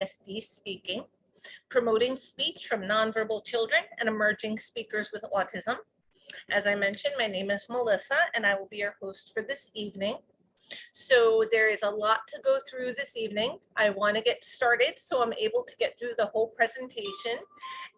SD speaking, promoting speech from nonverbal children and emerging speakers with autism. As I mentioned, my name is Melissa, and I will be your host for this evening. So there is a lot to go through this evening. I want to get started so I'm able to get through the whole presentation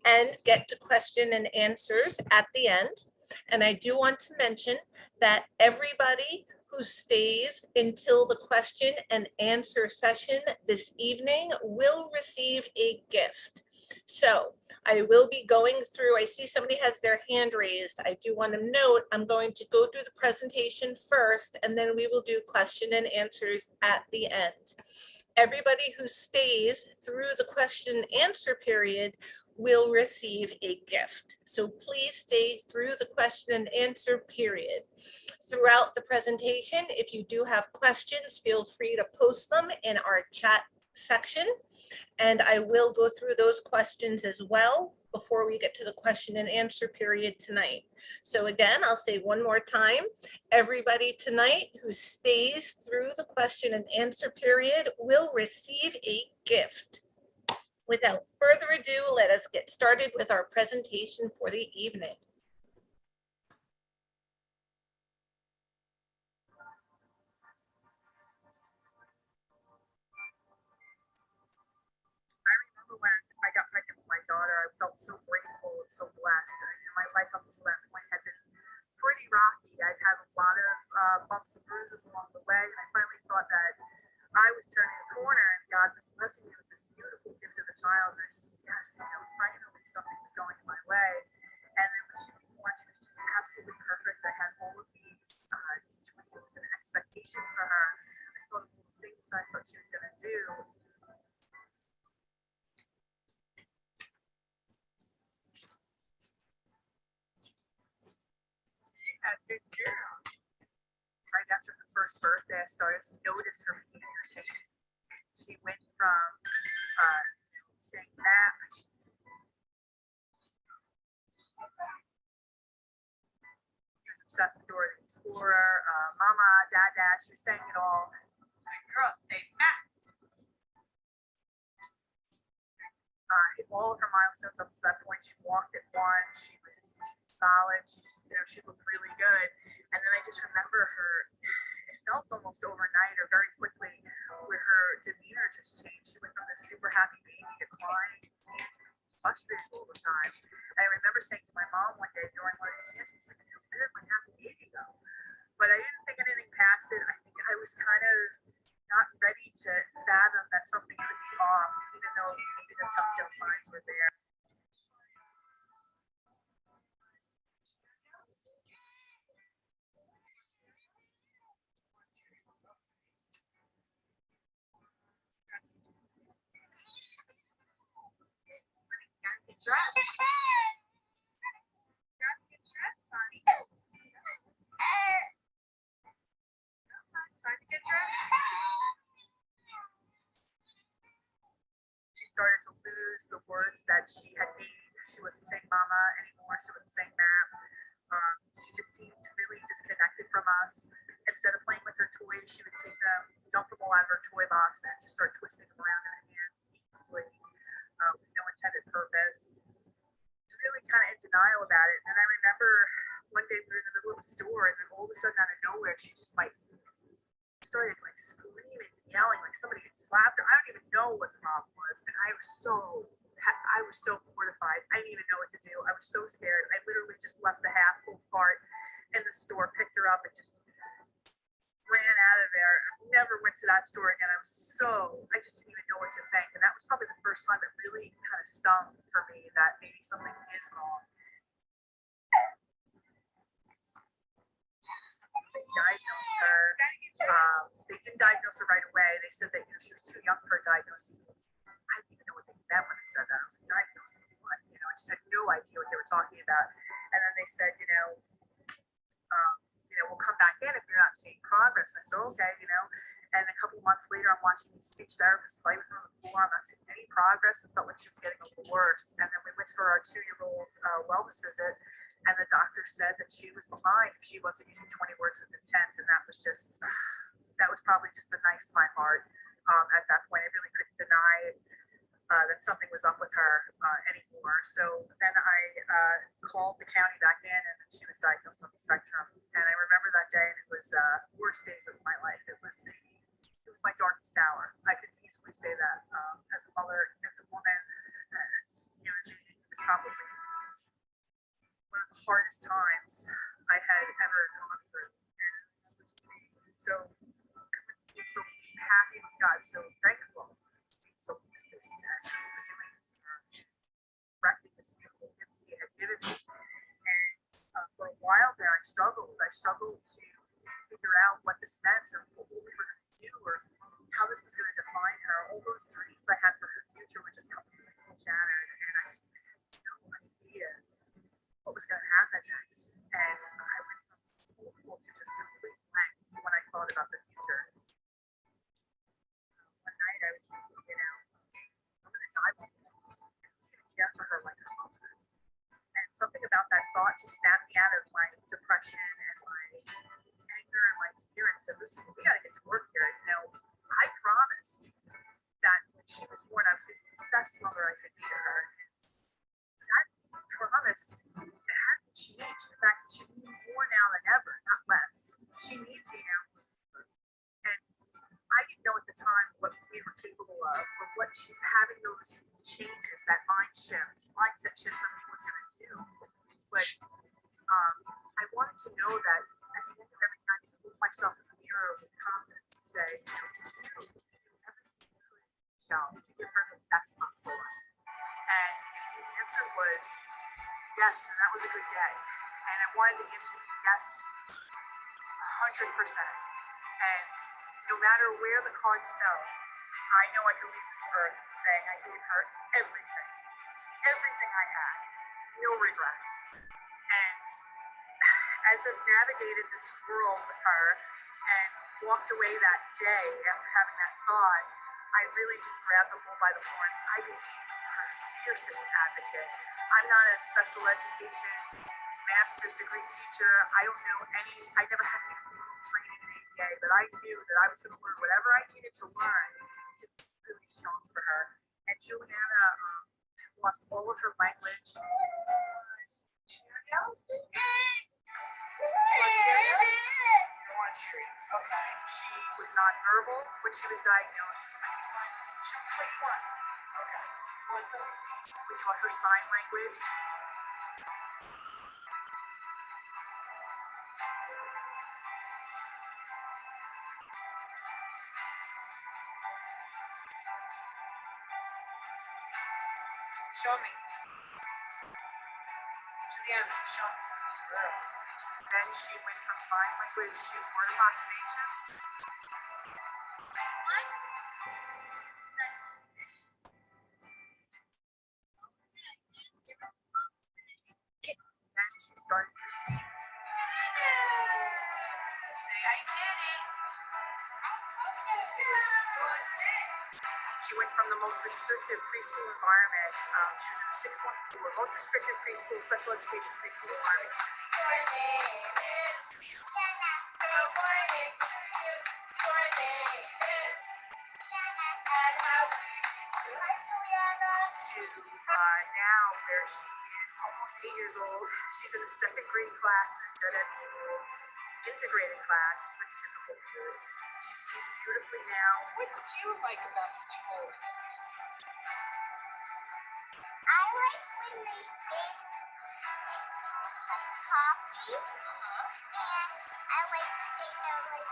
and get to question and answers at the end. And I do want to mention that everybody who stays until the question and answer session this evening will receive a gift. So I will be going through, I see somebody has their hand raised. I do want to note, I'm going to go through the presentation first, and then we will do question and answers at the end. Everybody who stays through the question and answer period will receive a gift. So please stay through the question and answer period. Throughout the presentation, if you do have questions, feel free to post them in our chat section, and I will go through those questions as well before we get to the question and answer period tonight. So again, I'll say one more time, everybody tonight who stays through the question and answer period will receive a gift. Without further ado, let us get started with our presentation for the evening. I remember when I got pregnant with my daughter, I felt so grateful and so blessed. And my life up until that point had been pretty rocky. I'd had a lot of bumps and bruises along the way, and I finally thought that I was turning a corner and God was blessing me with this beautiful gift of a child. And I just, yes, finally something was going my way. And then when she was born, she was just absolutely perfect. I had all of these dreams and expectations for her. I thought of all the things I thought she was going to do. Good girl. Right after her first birthday, I started to notice her behavior change. She went from saying that. She was obsessed with Dora the Explorer, Mama, Dada. She was saying it all. Girl, say that. Hit all of her milestones up to that point. She walked at 1. She was solid. She just, she looked really good. And then I just remember her, it felt almost overnight or very quickly where her demeanor just changed. She went from this super happy baby to crying, frustrated all the time. And I remember saying to my mom one day during one of these sessions, like, where did my happy baby go? But I didn't think anything past it. I think I was kind of not ready to fathom that something could be off, even though the telltale signs were there. Dress. Gotta get dressed, honey. Time to get dressed. She started to lose the words that she had made. She wasn't saying mama anymore. She wasn't saying that. She just seemed really disconnected from us. Instead of playing with her toys, she would take them, dump them all out of her toy box, and just start twisting them around in her hands aimlessly. With no intended purpose. Really kind of in denial about it. And I remember one day we were in the middle of a store, and then all of a sudden out of nowhere, she just started screaming and yelling like somebody had slapped her. I don't even know what the problem was, and I was so mortified. I didn't even know what to do. I was so scared. I literally just left the half full cart in the store, picked her up, and just ran out of there. I never went to that store again. I just didn't even know what to think. And that was probably the first time it really kind of stung for me that maybe something is wrong. They diagnosed her. They didn't diagnose her right away. They said that she was too young for a diagnosis. I didn't even know what they meant when they said that. I was like, diagnosed with what? I just had no idea what they were talking about. And then they said, we'll come back in if you're not seeing progress. I said, okay, and a couple months later, I'm watching these speech therapists play with her on the floor. I'm not seeing any progress. It felt like she was getting a little worse. And then we went for our 2-year-old wellness visit, and the doctor said that she was behind. She wasn't using 20 words with intent, and that was probably just the knife to my heart. At that point, I really couldn't deny it. that something was up with her anymore. So then I called the county back in, and she was diagnosed on the spectrum. And I remember that day, and it was worst days of my life. It was my darkest hour. I could easily say that as a mother, as a woman, as just a human being. It was probably one of the hardest times I had ever gone through. And so I'm so happy with God, so thankful, so pleased at doing this for correcting this beautiful gift He had given me. And for a while there, I struggled. I struggled to figure out what this meant, or what we were going to do, or how this was going to define her. All those dreams I had for her future were just completely shattered, and I just had no idea what was going to happen next. And I went from hopeful to just complete blank when I thought about the future. One night I was thinking, I'm going to die one day. I was going to care for her like her mother. And something about that thought just snapped me out of my depression and my anger and my fear and said, listen, we got to get to work here. I promised that when she was born, I was going to be the best mother I could be to her. And that promise, it hasn't changed. In fact, she needs me more now than ever, not less. She needs me now. And I didn't know at the time what we were capable of, or what having those changes, that mindset shift for me was going to do. But I wanted to know that at the end of every night, I could look myself in the mirror with confidence and say, did you do everything you could, Michelle, to give her the best possible life? And the answer was yes, and that was a good day. And I wanted to answer yes 100%. And no matter where the cards fell, I know I could leave this earth saying I gave her everything I had, no regrets. And as I've navigated this world with her and walked away that day after having that thought, I really just grabbed the bull by the horns. I became her fiercest advocate. I'm not a special education master's degree teacher. I never had any formal training in ABA, but I knew that I was going to learn whatever I needed to learn to be really strong for her. And Juliana lost all of her language. Cheerios? Trees. Okay. She was nonverbal when she was diagnosed. Which one? Okay. We taught her sign language. Show me. Juliana, show me. Then she went from sign language to word approximations. Then she started to speak. Say, I did it. She went from the most restrictive preschool environment. She was in a 6.4, most restrictive preschool, special education preschool environment. To now where she is almost 8 years old. She's in a second grade class in Dead School, integrated class with typical peers. She speaks beautifully now. What did you like about the chores? I like when they make coffee, and I like that they know like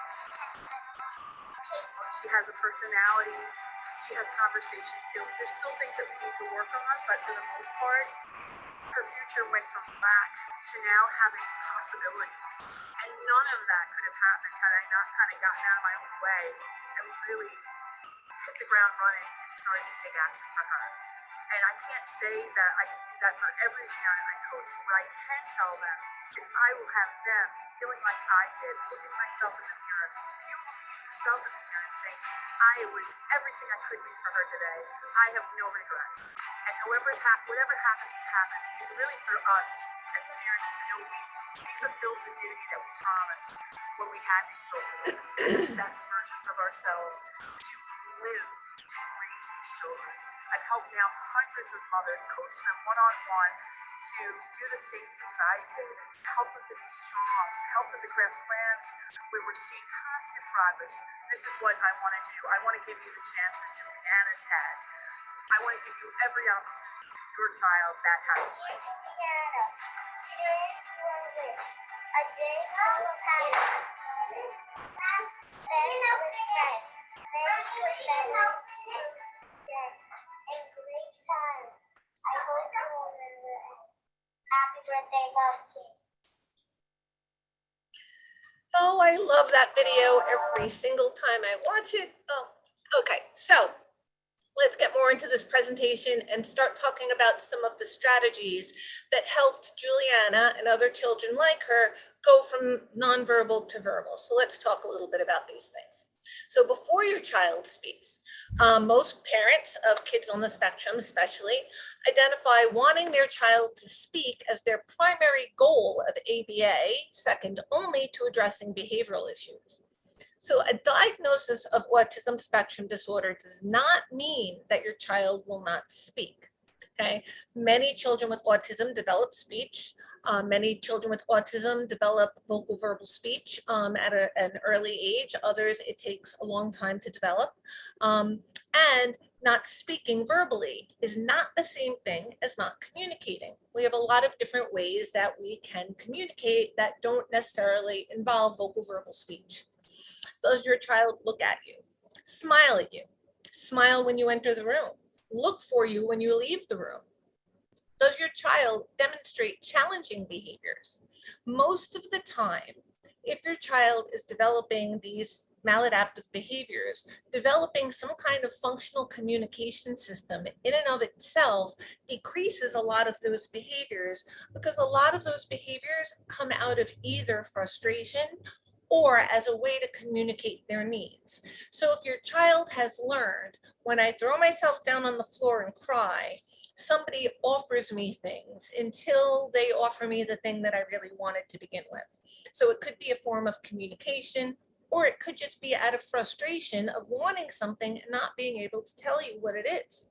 paper. She has a personality. She has conversation skills. There's still things that we need to work on, but for the most part, her future went from lack to now having possibilities. And none of that could have happened had I not kind of gotten out of my own way and really hit the ground running and started to take action for her. And I can't say that I can do that for every parent I coach. What I can tell them is I will have them feeling like I did, looking myself in the mirror, you looking at yourself in the mirror and saying, I was everything I could be for her today. I have no regrets. And whatever happens, happens. It's really for us as parents to know we fulfilled the duty that we promised when we had these children. This is the best versions of ourselves to live, to raise these children. I've helped now hundreds of mothers, coach them one-on-one to do the same things I did, to help them to be strong, to help them to grab plans where we're seeing constant progress. This is what I want to do. I want to give you the chance that Juliana's had. I want to give you every opportunity to give your child that kind of Dear Juliana, today you are with a day full of happiness. Friends with friends, friends with families, and great times. I hope you will remember it. Happy birthday, love, King. Oh, I love that video every single time I watch it. Oh, okay, so let's get more into this presentation and start talking about some of the strategies that helped Juliana and other children like her go from nonverbal to verbal. So let's talk a little bit about these things. So before your child speaks, most parents of kids on the spectrum especially identify wanting their child to speak as their primary goal of ABA, second only to addressing behavioral issues. So a diagnosis of autism spectrum disorder does not mean that your child will not speak, okay? Many children with autism develop speech. Many children with autism develop vocal verbal speech at an early age. Others, it takes a long time to develop. And not speaking verbally is not the same thing as not communicating. We have a lot of different ways that we can communicate that don't necessarily involve vocal verbal speech. Does your child look at you, smile at you, smile when you enter the room, look for you when you leave the room? Does your child demonstrate challenging behaviors? Most of the time, if your child is developing these maladaptive behaviors, developing some kind of functional communication system in and of itself decreases a lot of those behaviors, because a lot of those behaviors come out of either frustration or as a way to communicate their needs. So if your child has learned, when I throw myself down on the floor and cry, somebody offers me things until they offer me the thing that I really wanted to begin with. So it could be a form of communication, or it could just be out of frustration of wanting something and not being able to tell you what it is.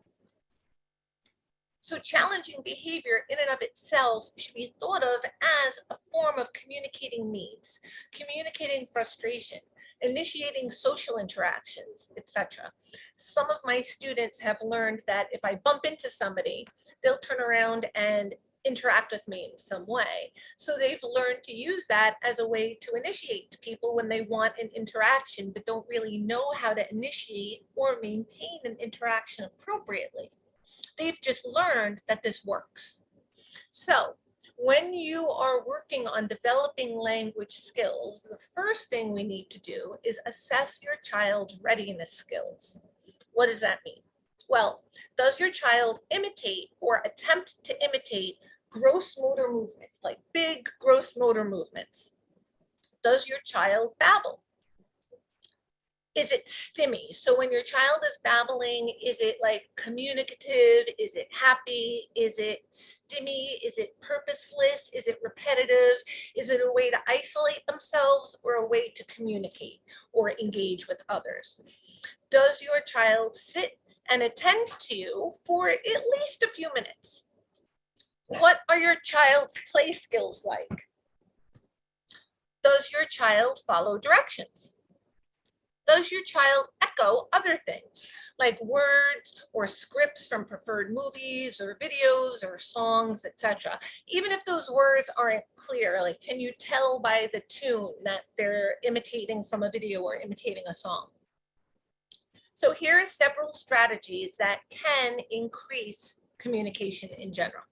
So challenging behavior in and of itself should be thought of as a form of communicating needs, communicating frustration, initiating social interactions, etc. Some of my students have learned that if I bump into somebody, they'll turn around and interact with me in some way. So they've learned to use that as a way to initiate people when they want an interaction, but don't really know how to initiate or maintain an interaction appropriately. They've just learned that this works. So when you are working on developing language skills, the first thing we need to do is assess your child's readiness skills. What does that mean? Well, does your child imitate or attempt to imitate gross motor movements, like big gross motor movements? Does your child babble? Is it stimmy? So when your child is babbling, is it like communicative? Is it happy? Is it stimmy? Is it purposeless? Is it repetitive? Is it a way to isolate themselves or a way to communicate or engage with others? Does your child sit and attend to you for at least a few minutes? What are your child's play skills like? Does your child follow directions? Does your child echo other things like words or scripts from preferred movies or videos or songs, etc.? Even if those words aren't clear, like can you tell by the tune that they're imitating from a video or imitating a song? So here are several strategies that can increase communication in general.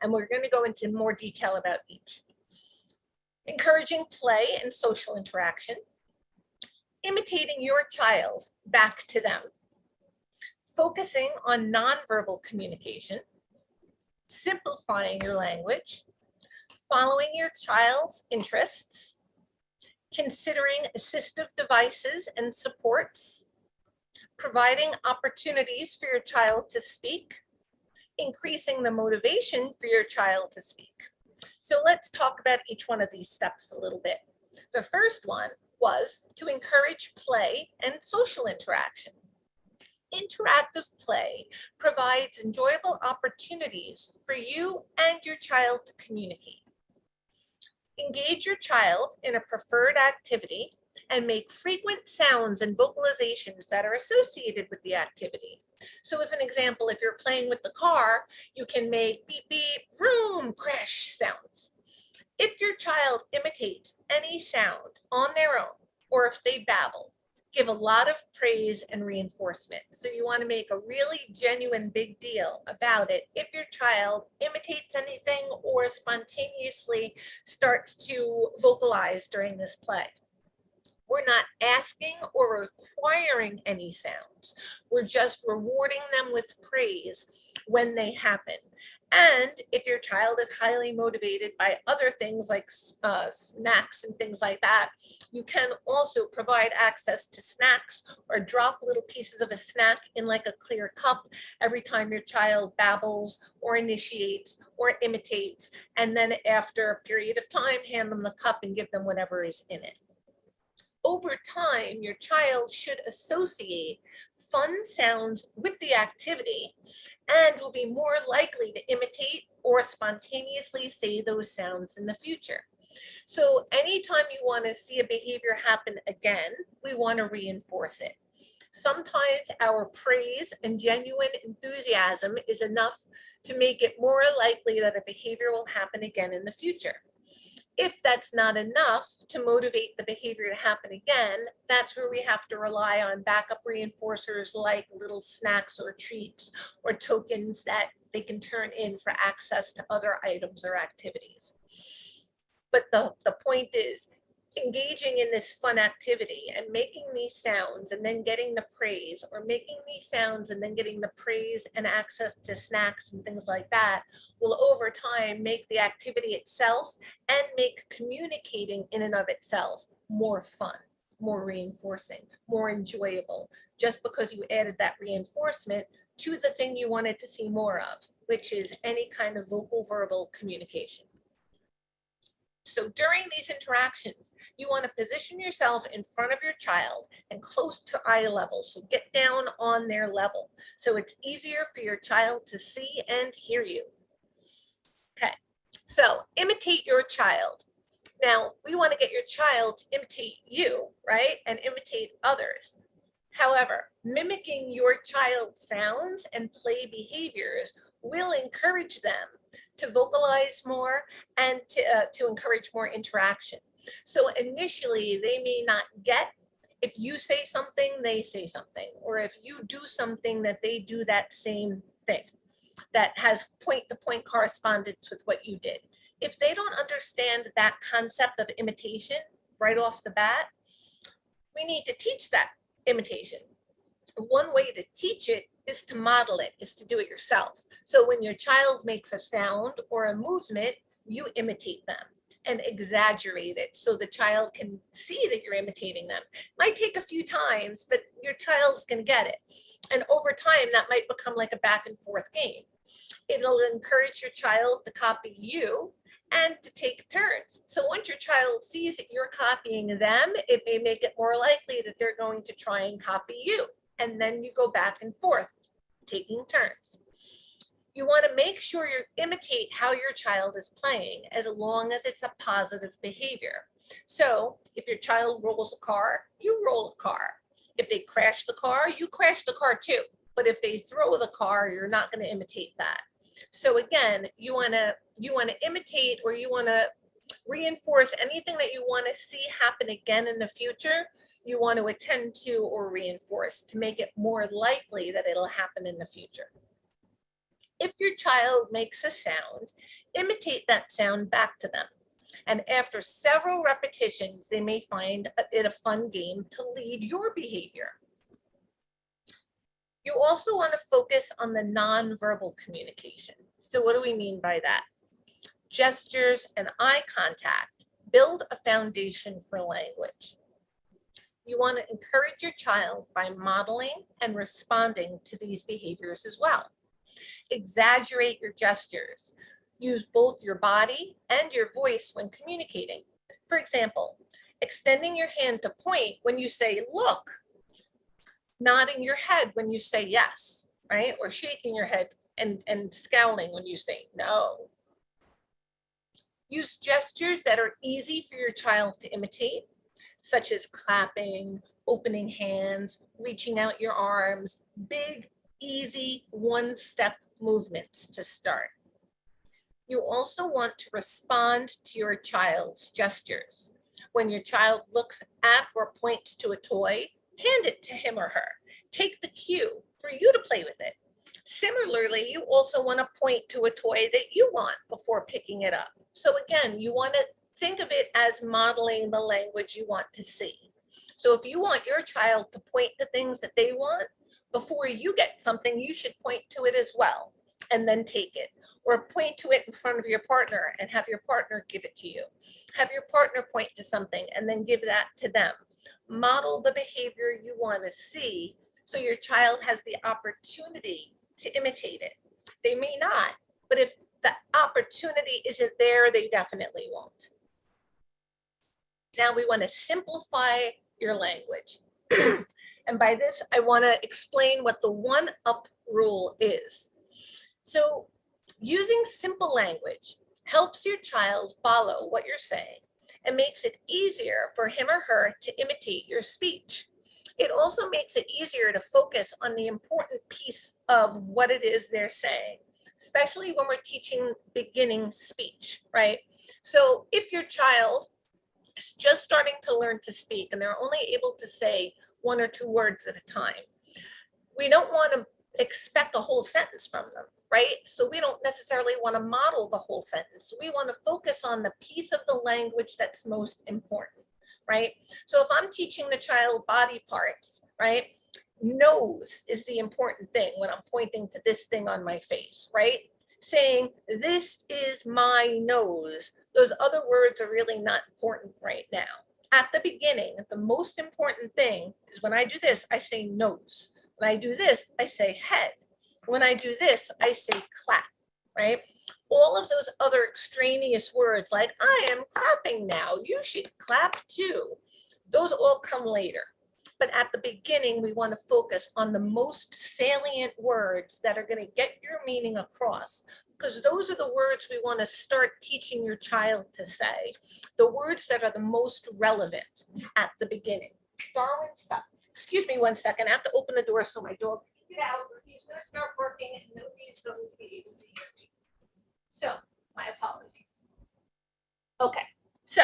And we're going to go into more detail about each. Encouraging play and social interaction. Imitating your child back to them, focusing on nonverbal communication, simplifying your language, following your child's interests, considering assistive devices and supports, providing opportunities for your child to speak, increasing the motivation for your child to speak. So let's talk about each one of these steps a little bit. The first one was to encourage play and social interaction. Interactive play provides enjoyable opportunities for you and your child to communicate. Engage your child in a preferred activity and make frequent sounds and vocalizations that are associated with the activity. So as an example, if you're playing with the car, you can make beep, beep, vroom, crash sounds. If your child imitates any sound on their own, or if they babble, give a lot of praise and reinforcement. So you want to make a really genuine big deal about it if your child imitates anything or spontaneously starts to vocalize during this play. We're not asking or requiring any sounds. We're just rewarding them with praise when they happen. And if your child is highly motivated by other things like snacks and things like that, you can also provide access to snacks or drop little pieces of a snack in like a clear cup every time your child babbles or initiates or imitates. And then after a period of time, hand them the cup and give them whatever is in it. Over time, your child should associate fun sounds with the activity and will be more likely to imitate or spontaneously say those sounds in the future. So anytime you want to see a behavior happen again, we want to reinforce it. Sometimes our praise and genuine enthusiasm is enough to make it more likely that a behavior will happen again in the future. If that's not enough to motivate the behavior to happen again, that's where we have to rely on backup reinforcers like little snacks or treats or tokens that they can turn in for access to other items or activities. But the point is, engaging in this fun activity and making these sounds and then getting the praise, or making these sounds and then getting the praise and access to snacks and things like that, will over time make the activity itself and make communicating in and of itself more fun, more reinforcing, more enjoyable, just because you added that reinforcement to the thing you wanted to see more of, which is any kind of vocal verbal communication. So during these interactions, you want to position yourself in front of your child and close to eye level. So get down on their level. So it's easier for your child to see and hear you. Okay, so imitate your child. Now, we want to get your child to imitate you, right? And imitate others. However, mimicking your child's sounds and play behaviors will encourage them to vocalize more and to encourage more interaction. So initially, they may not get, if you say something, they say something, or if you do something, that they do that same thing that has point-to-point correspondence with what you did. If they don't understand that concept of imitation right off the bat, we need to teach that imitation. One way to teach it is to model it, is to do it yourself. So when your child makes a sound or a movement, you imitate them and exaggerate it so the child can see that you're imitating them. It might take a few times, but your child's gonna get it. And over time, that might become like a back and forth game. It'll encourage your child to copy you and to take turns. So once your child sees that you're copying them, it may make it more likely that they're going to try and copy you. And then you go back and forth, taking turns. You want to make sure you imitate how your child is playing, as long as it's a positive behavior. So if your child rolls a car, you roll a car. If they crash the car, you crash the car too. But if they throw the car, you're not going to imitate that. So again, you want to imitate, or you want to reinforce anything that you want to see happen again in the future. You want to attend to or reinforce to make it more likely that it'll happen in the future. If your child makes a sound, imitate that sound back to them. And after several repetitions, they may find it a fun game to lead your behavior. You also want to focus on the nonverbal communication. So what do we mean by that? Gestures and eye contact build a foundation for language. You want to encourage your child by modeling and responding to these behaviors as well. Exaggerate your gestures. Use both your body and your voice when communicating. For example, extending your hand to point when you say, look. nodding your head when you say yes, right? Or shaking your head and scowling when you say no. Use gestures that are easy for your child to imitate, such as clapping, opening hands, reaching out your arms, big, easy, one-step movements to start. You also want to respond to your child's gestures. When your child looks at or points to a toy, hand it to him or her. Take the cue for you to play with it. Similarly, you also want to point to a toy that you want before picking it up. So again, you want to think of it as modeling the language you want to see. So if you want your child to point to things that they want, before you get something, you should point to it as well and then take it. Or point to it in front of your partner and have your partner give it to you. Have your partner point to something and then give that to them. Model the behavior you want to see so your child has the opportunity to imitate it. They may not, but if the opportunity isn't there, they definitely won't. Now we want to simplify your language. And by this, I want to explain what the one-up rule is. So using simple language helps your child follow what you're saying and makes it easier for him or her to imitate your speech. It also makes it easier to focus on the important piece of what it is they're saying, especially when we're teaching beginning speech, right? So if your child is just starting to learn to speak and they're only able to say 1 or 2 words at a time, we don't want to expect a whole sentence from them, right? So we don't necessarily want to model the whole sentence. We want to focus on the piece of the language that's most important, right? So if I'm teaching the child body parts, right? Nose is the important thing when I'm pointing to this thing on my face, right? Saying, this is my nose. Those other words are really not important right now. At the beginning, the most important thing is when I do this, I say nose. When I do this, I say head. When I do this, I say clap, right? All of those other extraneous words like I am clapping now, you should clap too. Those all come later. But at the beginning, we want to focus on the most salient words that are going to get your meaning across, because those are the words we want to start teaching your child to say, the words that are the most relevant at the beginning. Darwin, stop. Excuse me 1 second. I have to open the door so my dog can get out, or he's going to start working and nobody is going to be able to hear me. So, my apologies. Okay, so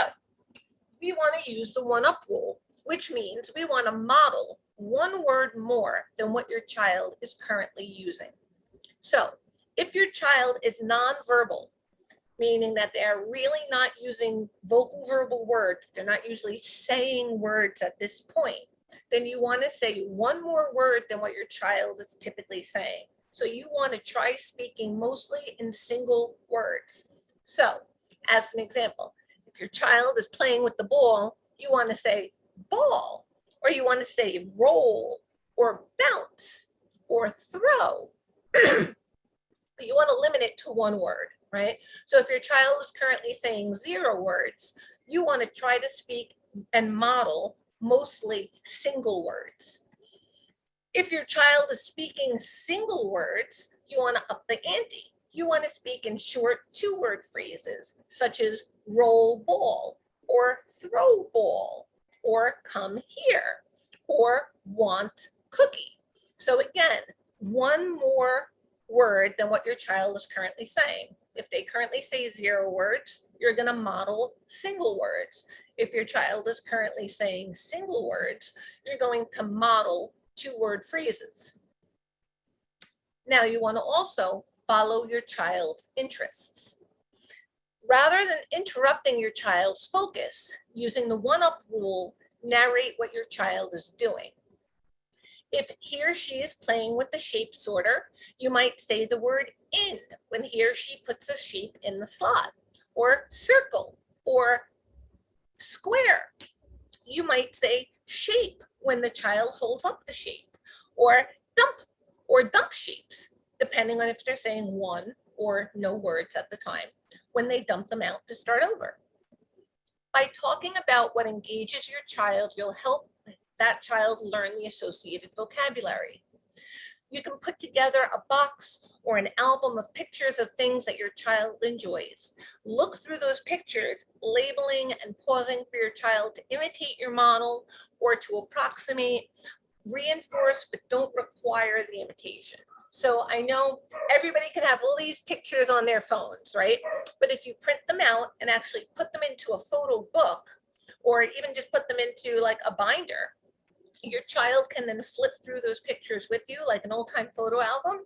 we want to use the one-up rule, which means we want to model 1 word more than what your child is currently using. So if your child is nonverbal, meaning that they're really not using vocal verbal words, they're not usually saying words at this point, then you want to say 1 more word than what your child is typically saying. So you want to try speaking mostly in single words. So as an example, if your child is playing with the ball, you want to say ball, or you want to say roll, or bounce, or throw. But you want to limit it to 1 word, right? So if your child is currently saying 0 words, you want to try to speak and model mostly single words. If your child is speaking single words, you want to up the ante. You want to speak in short 2-word phrases, such as roll ball, or throw ball, or come here, or want cookie. So again, 1 more word than what your child is currently saying. If they currently say 0 words, you're going to model single words. If your child is currently saying single words, you're going to model 2-word phrases. Now you want to also follow your child's interests. Rather than interrupting your child's focus, using the one-up rule, narrate what your child is doing. If he or she is playing with the shape sorter, you might say the word in when he or she puts a shape in the slot, or circle, or square. You might say shape when the child holds up the shape, or dump shapes, depending on if they're saying 1 or no words at the time, when they dump them out to start over. By talking about what engages your child, you'll help that child learn the associated vocabulary. You can put together a box or an album of pictures of things that your child enjoys. Look through those pictures, labeling and pausing for your child to imitate your model or to approximate, reinforce, but don't require the imitation. So I know everybody can have all these pictures on their phones, right? But if you print them out and actually put them into a photo book, or even just put them into like a binder, your child can then flip through those pictures with you like an old-time photo album,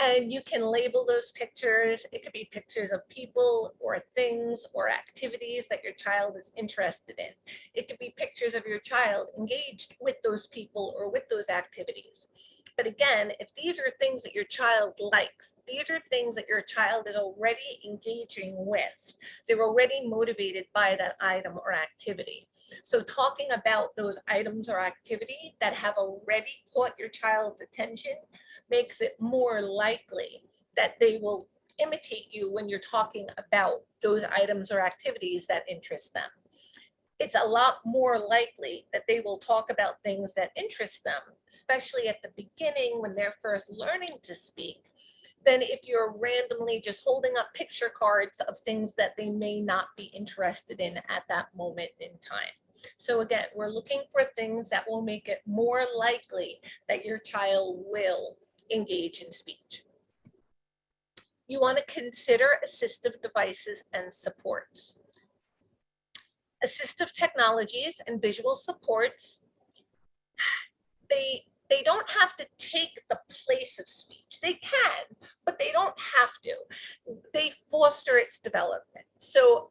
and you can label those pictures. It could be pictures of people or things or activities that your child is interested in. It could be pictures of your child engaged with those people or with those activities. But again, if these are things that your child likes, these are things that your child is already engaging with, they're already motivated by that item or activity. So talking about those items or activity that have already caught your child's attention makes it more likely that they will imitate you when you're talking about those items or activities that interest them. It's a lot more likely that they will talk about things that interest them, especially at the beginning when they're first learning to speak, than if you're randomly just holding up picture cards of things that they may not be interested in at that moment in time. So again, we're looking for things that will make it more likely that your child will engage in speech. You want to consider assistive devices and supports. Assistive technologies and visual supports, they don't have to take the place of speech. They can, but they don't have to. They foster its development. So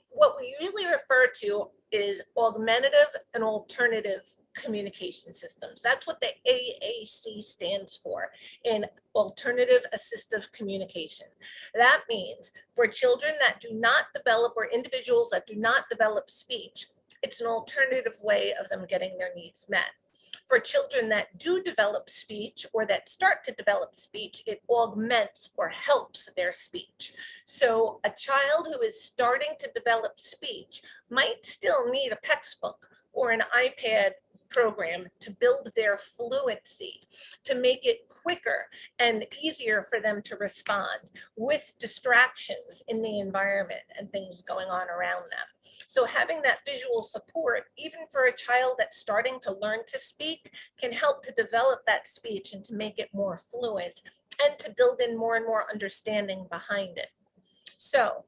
what we usually refer to is augmentative and alternative communication systems. That's what the AAC stands for, in alternative assistive communication. That means for children that do not develop, or individuals that do not develop speech, it's an alternative way of them getting their needs met. For children that do develop speech or that start to develop speech, it augments or helps their speech. So a child who is starting to develop speech might still need a textbook or an iPad program to build their fluency, to make it quicker and easier for them to respond with distractions in the environment and things going on around them. So having that visual support, even for a child that's starting to learn to speak, can help to develop that speech and to make it more fluent and to build in more and more understanding behind it. So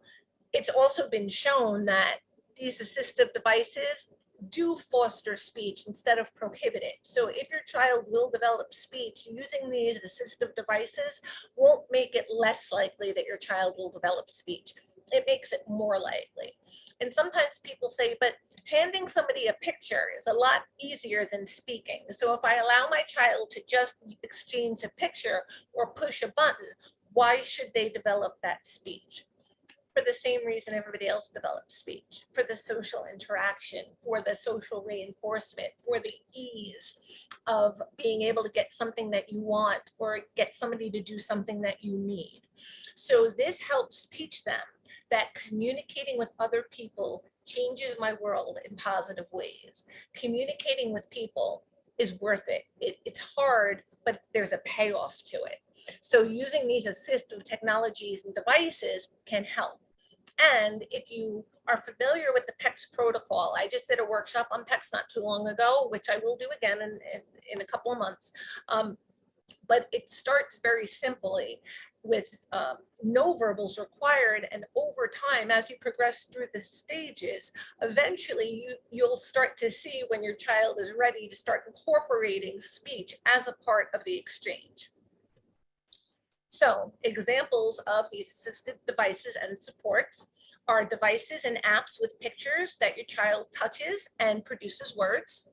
it's also been shown that these assistive devices do foster speech instead of prohibit it. So if your child will develop speech, using these assistive devices won't make it less likely that your child will develop speech. It makes it more likely. And sometimes people say, but handing somebody a picture is a lot easier than speaking. So if I allow my child to just exchange a picture or push a button, why should they develop that speech? For the same reason everybody else develops speech, for the social interaction, for the social reinforcement, for the ease of being able to get something that you want or get somebody to do something that you need. So this helps teach them that communicating with other people changes my world in positive ways. Communicating with people is worth it. It's hard, but there's a payoff to it. So using these assistive technologies and devices can help. And if you are familiar with the PECS protocol, I just did a workshop on PECS not too long ago, which I will do again in a couple of months. But it starts very simply with no verbals required, and over time, as you progress through the stages, eventually you'll start to see when your child is ready to start incorporating speech as a part of the exchange. So examples of these assistive devices and supports are devices and apps with pictures that your child touches and produces words,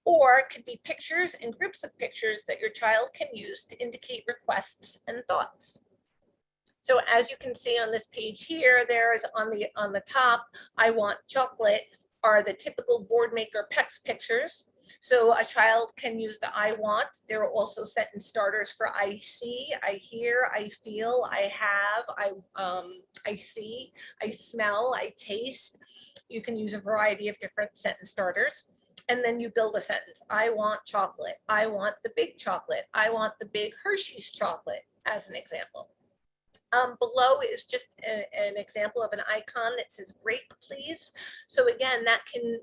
or it could be pictures and groups of pictures that your child can use to indicate requests and thoughts. So as you can see on this page here, there is on the top, I want chocolate, are the typical Boardmaker PECS pictures. So a child can use the I want. There are also sentence starters for I see, I hear, I feel, I have, I see, I smell, I taste. You can use a variety of different sentence starters. And then you build a sentence. I want chocolate. I want the big chocolate. I want the big Hershey's chocolate, as an example. Below is just an example of an icon that says break, please. So again, that can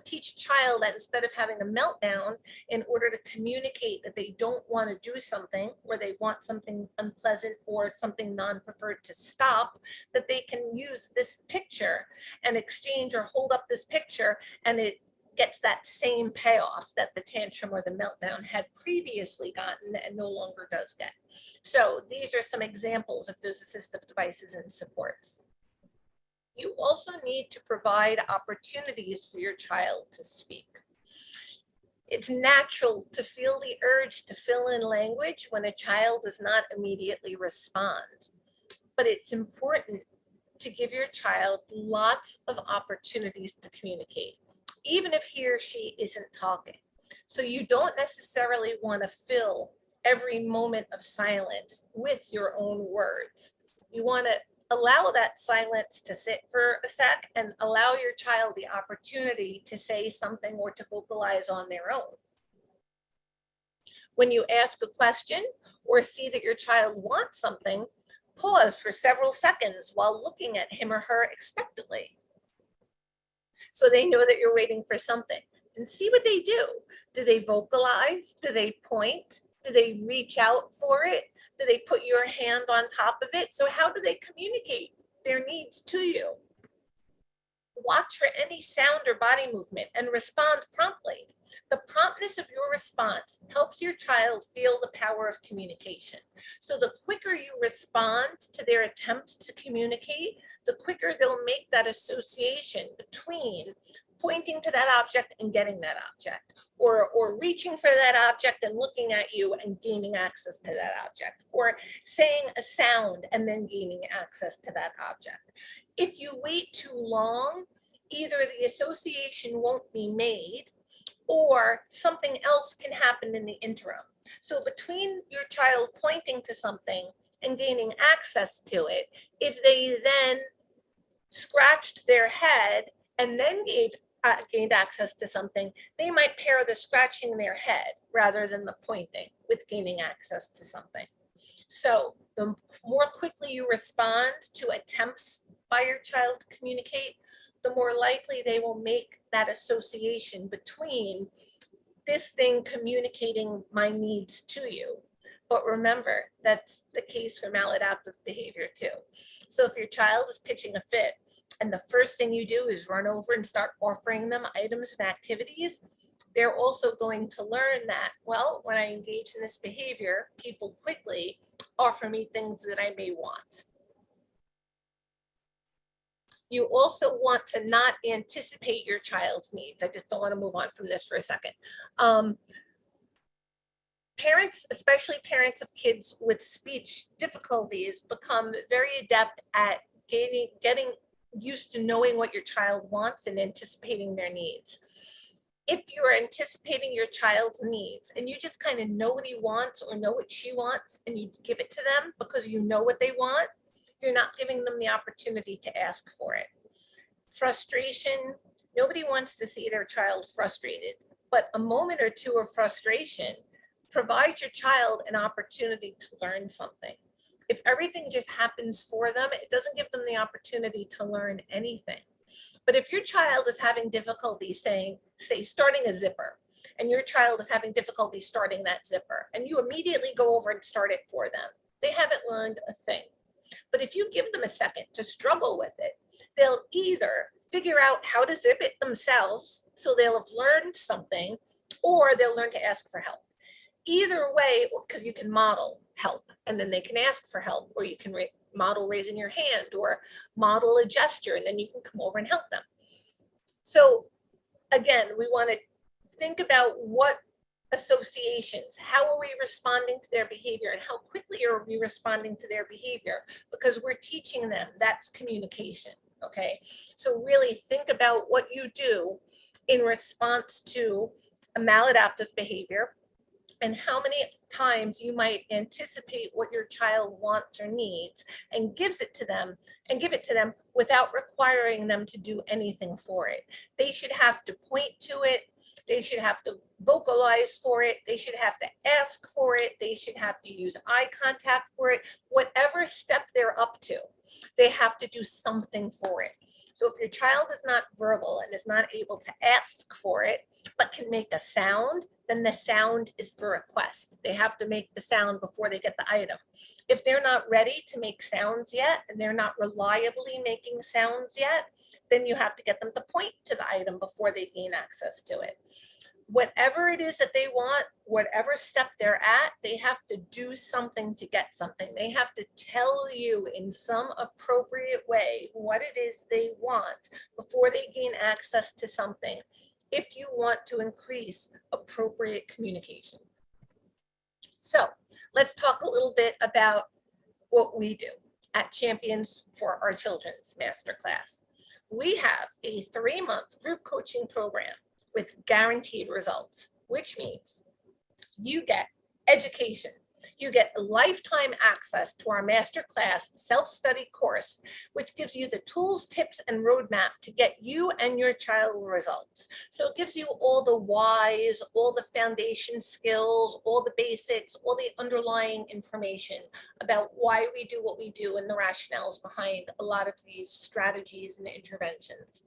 teach a child that instead of having a meltdown, in order to communicate that they don't want to do something, or they want something unpleasant or something non-preferred to stop, that they can use this picture and exchange or hold up this picture, and it gets that same payoff that the tantrum or the meltdown had previously gotten and no longer does get. So these are some examples of those assistive devices and supports. You also need to provide opportunities for your child to speak. It's natural to feel the urge to fill in language when a child does not immediately respond. But it's important to give your child lots of opportunities to communicate, even if he or she isn't talking. So you don't necessarily want to fill every moment of silence with your own words. You want to allow that silence to sit for a sec and allow your child the opportunity to say something or to vocalize on their own. When you ask a question or see that your child wants something, pause for several seconds while looking at him or her expectantly, so they know that you're waiting for something, and see what they do. Do they vocalize? Do they point? Do they reach out for it? Do they put your hand on top of it? So how do they communicate their needs to you? Watch for any sound or body movement and respond promptly. The promptness of your response helps your child feel the power of communication. So the quicker you respond to their attempts to communicate, the quicker they'll make that association between pointing to that object and getting that object, or reaching for that object and looking at you and gaining access to that object, or saying a sound and then gaining access to that object. If you wait too long, either the association won't be made or something else can happen in the interim. So between your child pointing to something and gaining access to it, if they then scratched their head and then gained access to something, they might pair the scratching their head rather than the pointing with gaining access to something. So the more quickly you respond to attempts by your child to communicate, the more likely they will make that association between this thing communicating my needs to you. But remember, that's the case for maladaptive behavior too. So if your child is pitching a fit and the first thing you do is run over and start offering them items and activities, they're also going to learn that, well, when I engage in this behavior, people quickly offer me things that I may want. You also want to not anticipate your child's needs. I just don't want to move on from this for a second. Parents, especially parents of kids with speech difficulties, become very adept at getting used to knowing what your child wants and anticipating their needs. If you're anticipating your child's needs and you just kind of know what he wants or know what she wants and you give it to them because you know what they want, you're not giving them the opportunity to ask for it. Frustration, nobody wants to see their child frustrated, but a moment or two of frustration provides your child an opportunity to learn something. If everything just happens for them, it doesn't give them the opportunity to learn anything. But if your child is having difficulty say starting a zipper, and your child is having difficulty starting that zipper, and you immediately go over and start it for them, they haven't learned a thing. But if you give them a second to struggle with it, they'll either figure out how to zip it themselves, so they'll have learned something, or they'll learn to ask for help. Either way, because you can model help and then they can ask for help, or you can model raising your hand or model a gesture and then you can come over and help them. So again, we want to think about what associations, how are we responding to their behavior and how quickly are we responding to their behavior, because we're teaching them that's communication. Okay, so really think about what you do in response to a maladaptive behavior and how many times you might anticipate what your child wants or needs and give it to them without requiring them to do anything for it. They should have to point to it. They should have to vocalize for it. They should have to ask for it. They should have to use eye contact for it. Whatever step they're up to, they have to do something for it. So if your child is not verbal and is not able to ask for it, but can make a sound, then the sound is the request. They have to make the sound before they get the item. If they're not ready to make sounds yet, and they're not reliably making sounds yet, then you have to get them to point to the item before they gain access to it. Whatever it is that they want, whatever step they're at, they have to do something to get something. They have to tell you in some appropriate way what it is they want before they gain access to something, if you want to increase appropriate communication. So let's talk a little bit about what we do at Champions for Our Children's Masterclass. We have a 3-month group coaching program with guaranteed results, which means you get education. You get lifetime access to our masterclass self-study course, which gives you the tools, tips, and roadmap to get you and your child results. So it gives you all the whys, all the foundation skills, all the basics, all the underlying information about why we do what we do and the rationales behind a lot of these strategies and interventions.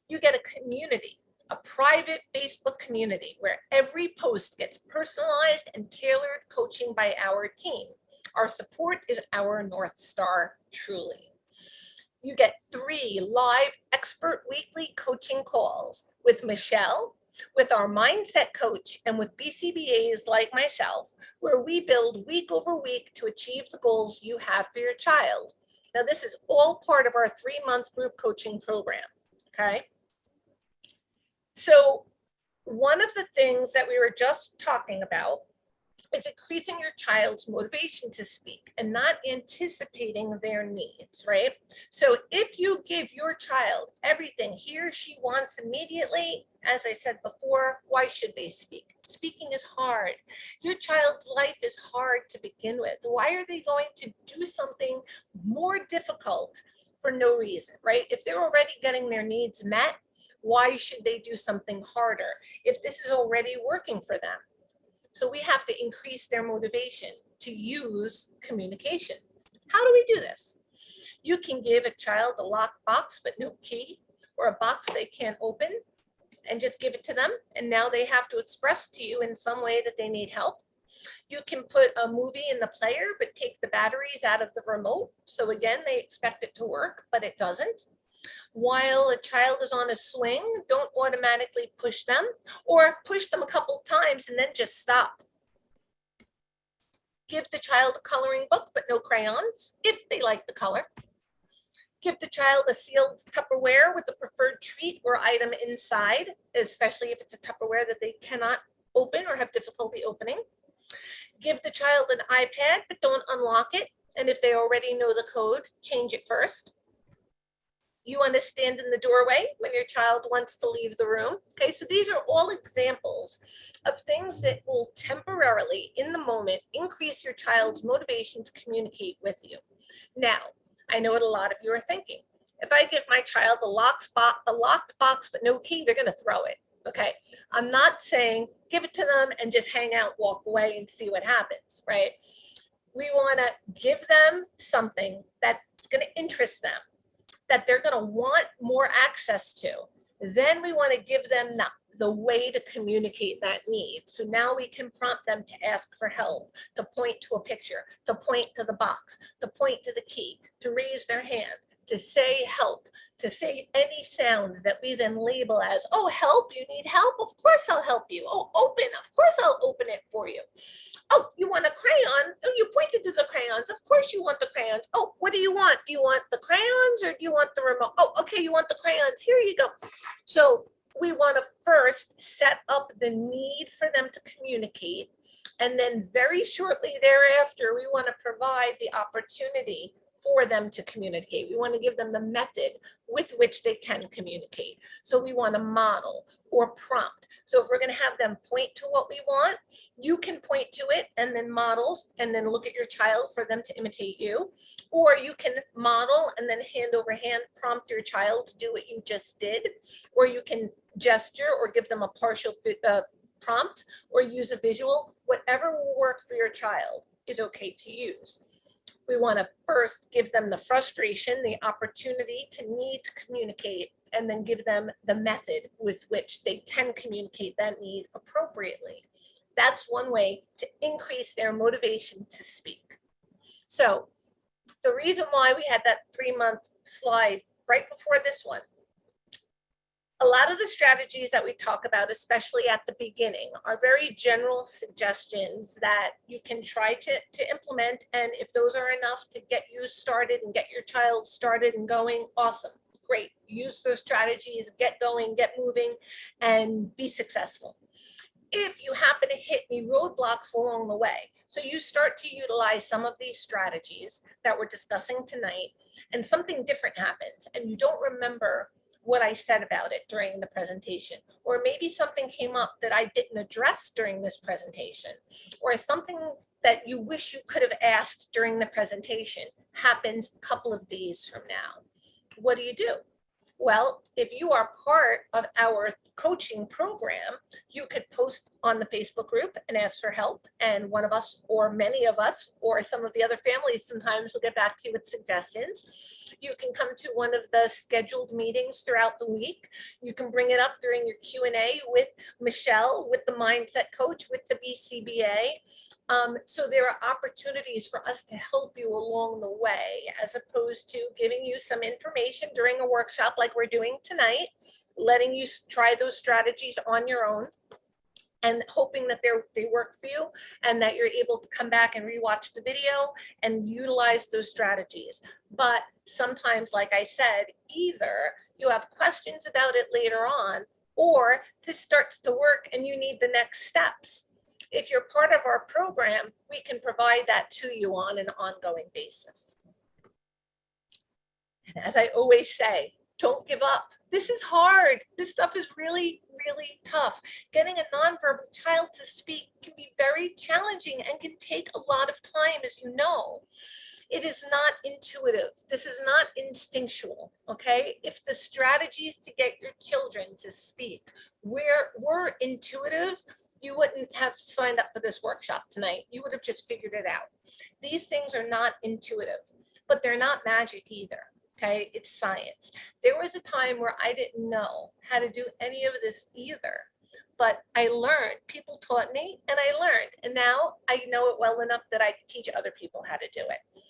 You get a community, a private Facebook community where every post gets personalized and tailored coaching by our team. Our support is our North Star, truly. You get 3 live expert weekly coaching calls with Michelle, with our mindset coach, and with BCBAs like myself, where we build week over week to achieve the goals you have for your child. Now, this is all part of our 3-month group coaching program, okay? So one of the things that we were just talking about is increasing your child's motivation to speak and not anticipating their needs, right? So if you give your child everything he or she wants immediately, as I said before, why should they speak? Speaking is hard. Your child's life is hard to begin with. Why are they going to do something more difficult for no reason, right? If they're already getting their needs met, why should they do something harder if this is already working for them? So we have to increase their motivation to use communication. How do we do this? You can give a child a locked box but no key, or a box they can't open, and just give it to them, and now they have to express to you in some way that they need help. You can put a movie in the player but take the batteries out of the remote. So again, they expect it to work, but it doesn't. While a child is on a swing, don't automatically push them, or push them a couple times and then just stop. Give the child a coloring book, but no crayons, if they like the color. Give the child a sealed Tupperware with the preferred treat or item inside, especially if it's a Tupperware that they cannot open or have difficulty opening. Give the child an iPad, but don't unlock it. And if they already know the code, change it first. You want to stand in the doorway when your child wants to leave the room. Okay, so these are all examples of things that will temporarily, in the moment, increase your child's motivation to communicate with you. Now, I know what a lot of you are thinking. If I give my child a locked box but no key, they're going to throw it. Okay, I'm not saying give it to them and just hang out, walk away and see what happens, right? We want to give them something that's going to interest them, that they're going to want more access to. Then we want to give them the way to communicate that need. So now we can prompt them to ask for help, to point to a picture, to point to the box, to point to the key, to raise their hand, to say help, to say any sound that we then label as, oh, help, you need help? Of course I'll help you. Oh, open, of course I'll open it for you. Oh, you want a crayon? Oh, you pointed to the crayons. Of course you want the crayons. Oh, what do you want? Do you want the crayons or do you want the remote? Oh, okay, you want the crayons. Here you go. So we want to first set up the need for them to communicate. And then very shortly thereafter, we want to provide the opportunity for them to communicate. We want to give them the method with which they can communicate. So we want to model or prompt. So if we're going to have them point to what we want, you can point to it and then model and then look at your child for them to imitate you. Or you can model and then hand over hand prompt your child to do what you just did. Or you can gesture or give them a partial prompt or use a visual. Whatever will work for your child is okay to use. We want to first give them the frustration, the opportunity to need to communicate, and then give them the method with which they can communicate that need appropriately. That's one way to increase their motivation to speak. So the reason why we had that 3-month slide right before this one, a lot of the strategies that we talk about, especially at the beginning, are very general suggestions that you can try to implement. And if those are enough to get you started and get your child started and going, awesome, great. Use those strategies, get going, get moving, and be successful. If you happen to hit any roadblocks along the way, so you start to utilize some of these strategies that we're discussing tonight, and something different happens, and you don't remember what I said about it during the presentation, or maybe something came up that I didn't address during this presentation, or something that you wish you could have asked during the presentation happens a couple of days from now. What do? Well, if you are part of our coaching program, you could post on the Facebook group and ask for help. And one of us, or many of us, or some of the other families sometimes will get back to you with suggestions. You can come to one of the scheduled meetings throughout the week. You can bring it up during your Q&A with Michelle, with the Mindset Coach, with the BCBA. So there are opportunities for us to help you along the way, as opposed to giving you some information during a workshop like we're doing tonight, letting you try those strategies on your own and hoping that they work for you and that you're able to come back and rewatch the video and utilize those strategies. But sometimes, like I said, either you have questions about it later on, or this starts to work and you need the next steps. If you're part of our program, we can provide that to you on an ongoing basis. And as I always say, don't give up. This is hard. This stuff is really, really tough. Getting a nonverbal child to speak can be very challenging and can take a lot of time, as you know. It is not intuitive. This is not instinctual, okay? If the strategies to get your children to speak were intuitive, you wouldn't have signed up for this workshop tonight. You would have just figured it out. These things are not intuitive, but they're not magic either. Okay, it's science. There was a time where I didn't know how to do any of this either, but I learned. People taught me and I learned, and now I know it well enough that I can teach other people how to do it.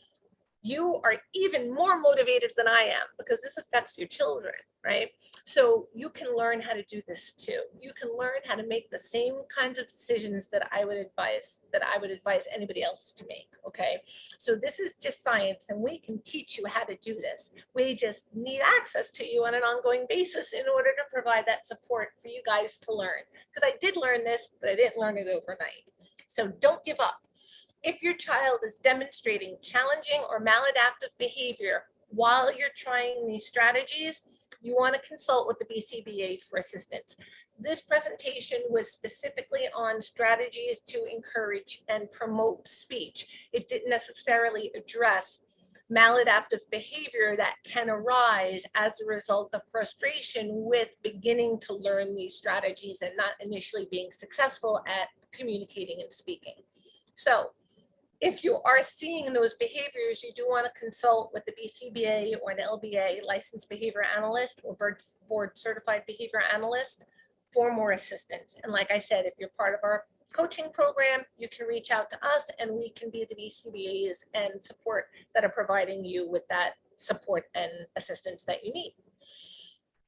You are even more motivated than I am because this affects your children, right? So you can learn how to do this too. You can learn how to make the same kinds of decisions that I would advise anybody else to make, okay? So this is just science and we can teach you how to do this. We just need access to you on an ongoing basis in order to provide that support for you guys to learn. Because I did learn this, but I didn't learn it overnight. So don't give up. If your child is demonstrating challenging or maladaptive behavior while you're trying these strategies, you want to consult with the BCBA for assistance. This presentation was specifically on strategies to encourage and promote speech. It didn't necessarily address maladaptive behavior that can arise as a result of frustration with beginning to learn these strategies and not initially being successful at communicating and speaking. So if you are seeing those behaviors, you do want to consult with the BCBA or an LBA, licensed behavior analyst, or board certified behavior analyst for more assistance. And like I said, if you're part of our coaching program, you can reach out to us and we can be the BCBAs and support that are providing you with that support and assistance that you need.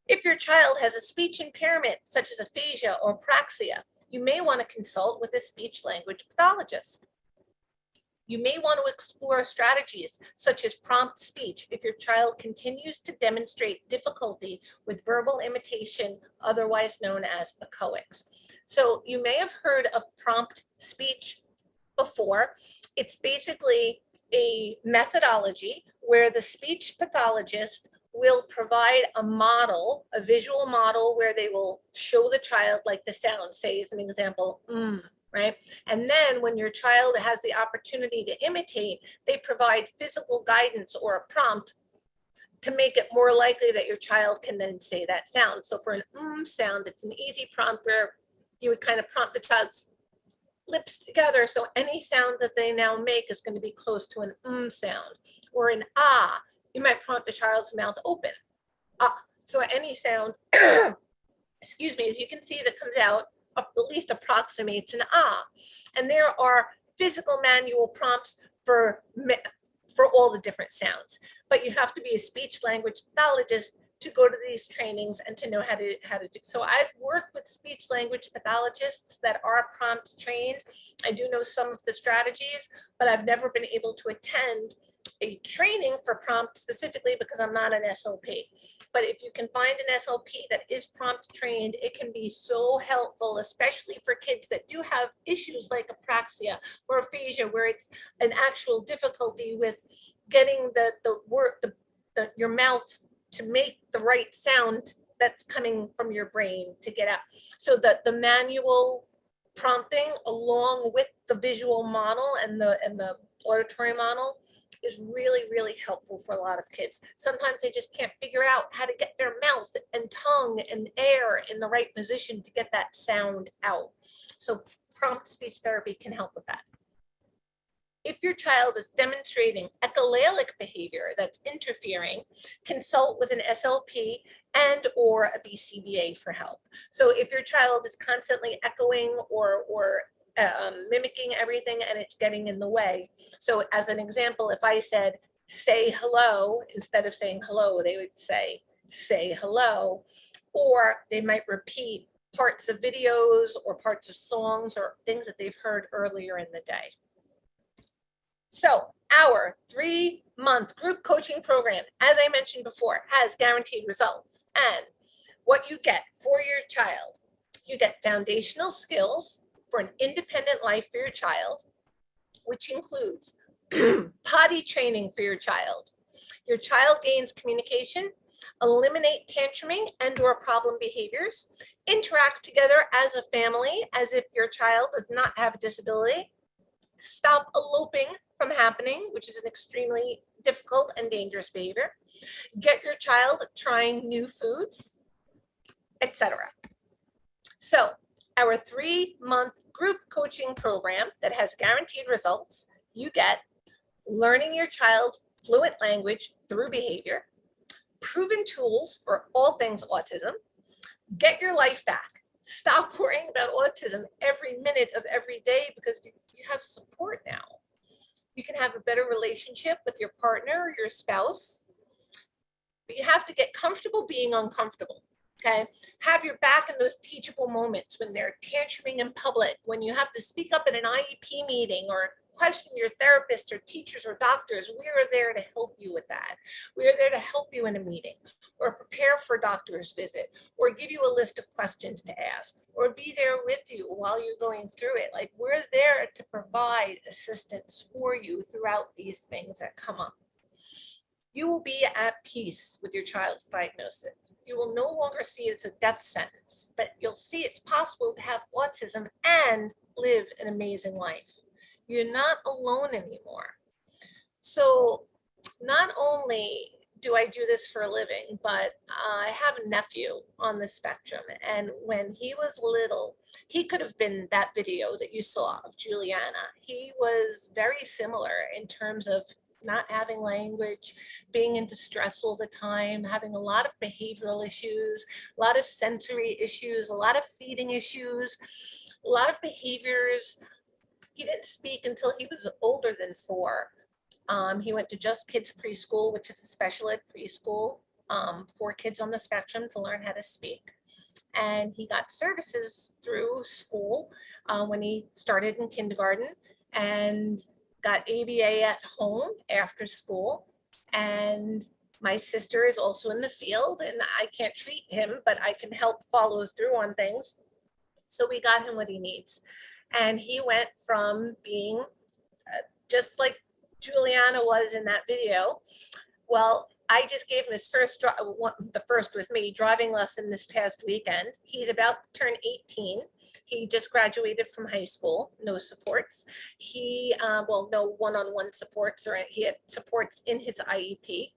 If your child has a speech impairment, such as aphasia or praxia, you may want to consult with a speech language pathologist. You may want to explore strategies such as prompt speech if your child continues to demonstrate difficulty with verbal imitation, otherwise known as echoics. So you may have heard of prompt speech before. It's basically a methodology where the speech pathologist will provide a model, a visual model where they will show the child like the sound, say as an example, right? And then when your child has the opportunity to imitate, they provide physical guidance or a prompt to make it more likely that your child can then say that sound. So for an sound, it's an easy prompt where you would kind of prompt the child's lips together. So any sound that they now make is going to be close to an sound. Or an ah, you might prompt the child's mouth open. Ah. So any sound, excuse me, as you can see that comes out, at least approximates an ah. And there are physical manual prompts for all the different sounds. But you have to be a speech language pathologist to go to these trainings and to know how to do. So I've worked with speech language pathologists that are prompt trained. I do know some of the strategies, but I've never been able to attend a training for prompt specifically because I'm not an SLP. But if you can find an SLP that is prompt trained, it can be so helpful, especially for kids that do have issues like apraxia or aphasia, where it's an actual difficulty with getting your mouth to make the right sound that's coming from your brain to get out. So that the manual prompting along with the visual model and the auditory model is really, really helpful for a lot of kids. Sometimes they just can't figure out how to get their mouth and tongue and air in the right position to get that sound out. So prompt speech therapy can help with that. If your child is demonstrating echolalic behavior that's interfering, consult with an SLP and or a BCBA for help. So if your child is constantly echoing or mimicking everything and it's getting in the way. So as an example, if I said, say hello, instead of saying hello, they would say hello, or they might repeat parts of videos or parts of songs or things that they've heard earlier in the day. So our 3-month group coaching program, as I mentioned before, has guaranteed results. And what you get for your child, you get foundational skills for an independent life for your child, which includes potty training for your child. Your child gains communication, eliminate tantruming and or problem behaviors, interact together as a family as if your child does not have a disability, stop eloping from happening, which is an extremely difficult and dangerous behavior, get your child trying new foods, etc. So our 3-month group coaching program that has guaranteed results, you get learning your child fluent language through behavior, proven tools for all things autism, get your life back. Stop worrying about autism every minute of every day because you have support now. You can have a better relationship with your partner or your spouse, but you have to get comfortable being uncomfortable, okay? Have your back in those teachable moments when they're tantruming in public, when you have to speak up at an IEP meeting or question your therapist or teachers or doctors. We are there to help you with that. We are there to help you in a meeting or prepare for a doctor's visit or give you a list of questions to ask or be there with you while you're going through it. Like, we're there to provide assistance for you throughout these things that come up. You will be at peace with your child's diagnosis. You will no longer see it as a death sentence, but you'll see it's possible to have autism and live an amazing life. You're not alone anymore. So not only do I do this for a living, but I have a nephew on the spectrum. And when he was little, he could have been that video that you saw of Juliana. He was very similar in terms of not having language, being in distress all the time, having a lot of behavioral issues, a lot of sensory issues, a lot of feeding issues, a lot of behaviors. He didn't speak until he was older than 4. He went to Just Kids Preschool, which is a special ed preschool for kids on the spectrum to learn how to speak. And he got services through school when he started in kindergarten and got ABA at home after school. And my sister is also in the field and I can't treat him, but I can help follow through on things. So we got him what he needs. And he went from being just like Juliana was in that video. Well, I just gave him his the first with me, driving lesson this past weekend. He's about to turn 18. He just graduated from high school, no supports. He, well, no one-on-one supports, or he had supports in his IEP.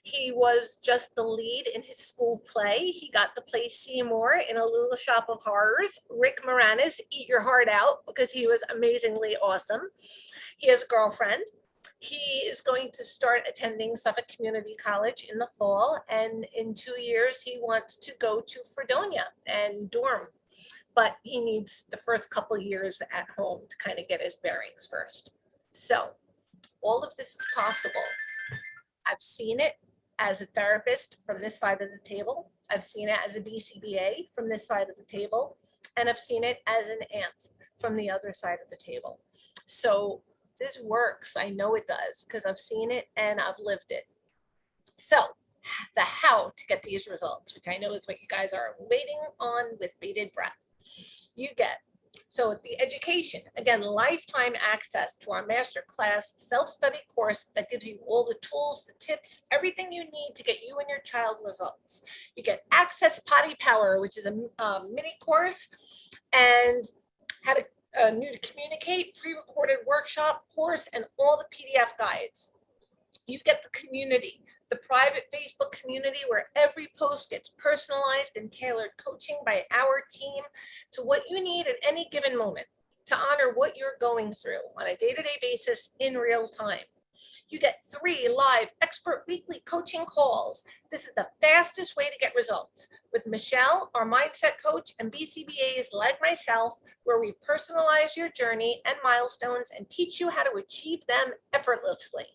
He was just the lead in his school play. He got to play Seymour in A Little Shop of Horrors. Rick Moranis, eat your heart out, because he was amazingly awesome. He has a girlfriend. He is going to start attending Suffolk Community College in the fall, and in 2 years, he wants to go to Fredonia and dorm. But he needs the first couple of years at home to kind of get his bearings first. So all of this is possible. I've seen it as a therapist from this side of the table. I've seen it as a BCBA from this side of the table, and I've seen it as an aunt from the other side of the table. So this works. I know it does, because I've seen it and I've lived it. So the how to get these results, which I know is what you guys are waiting on with bated breath. You get, so the education, again, lifetime access to our masterclass self-study course that gives you all the tools, the tips, everything you need to get you and your child results. You get Access Potty Power, which is a mini course, and how to new to communicate, pre-recorded workshop course, and all the PDF guides. You get the community, the private Facebook community where every post gets personalized and tailored coaching by our team to what you need at any given moment to honor what you're going through on a day-to-day basis in real time. You get 3 live expert weekly coaching calls. This is the fastest way to get results with Michelle, our mindset coach, and BCBAs like myself, where we personalize your journey and milestones and teach you how to achieve them effortlessly.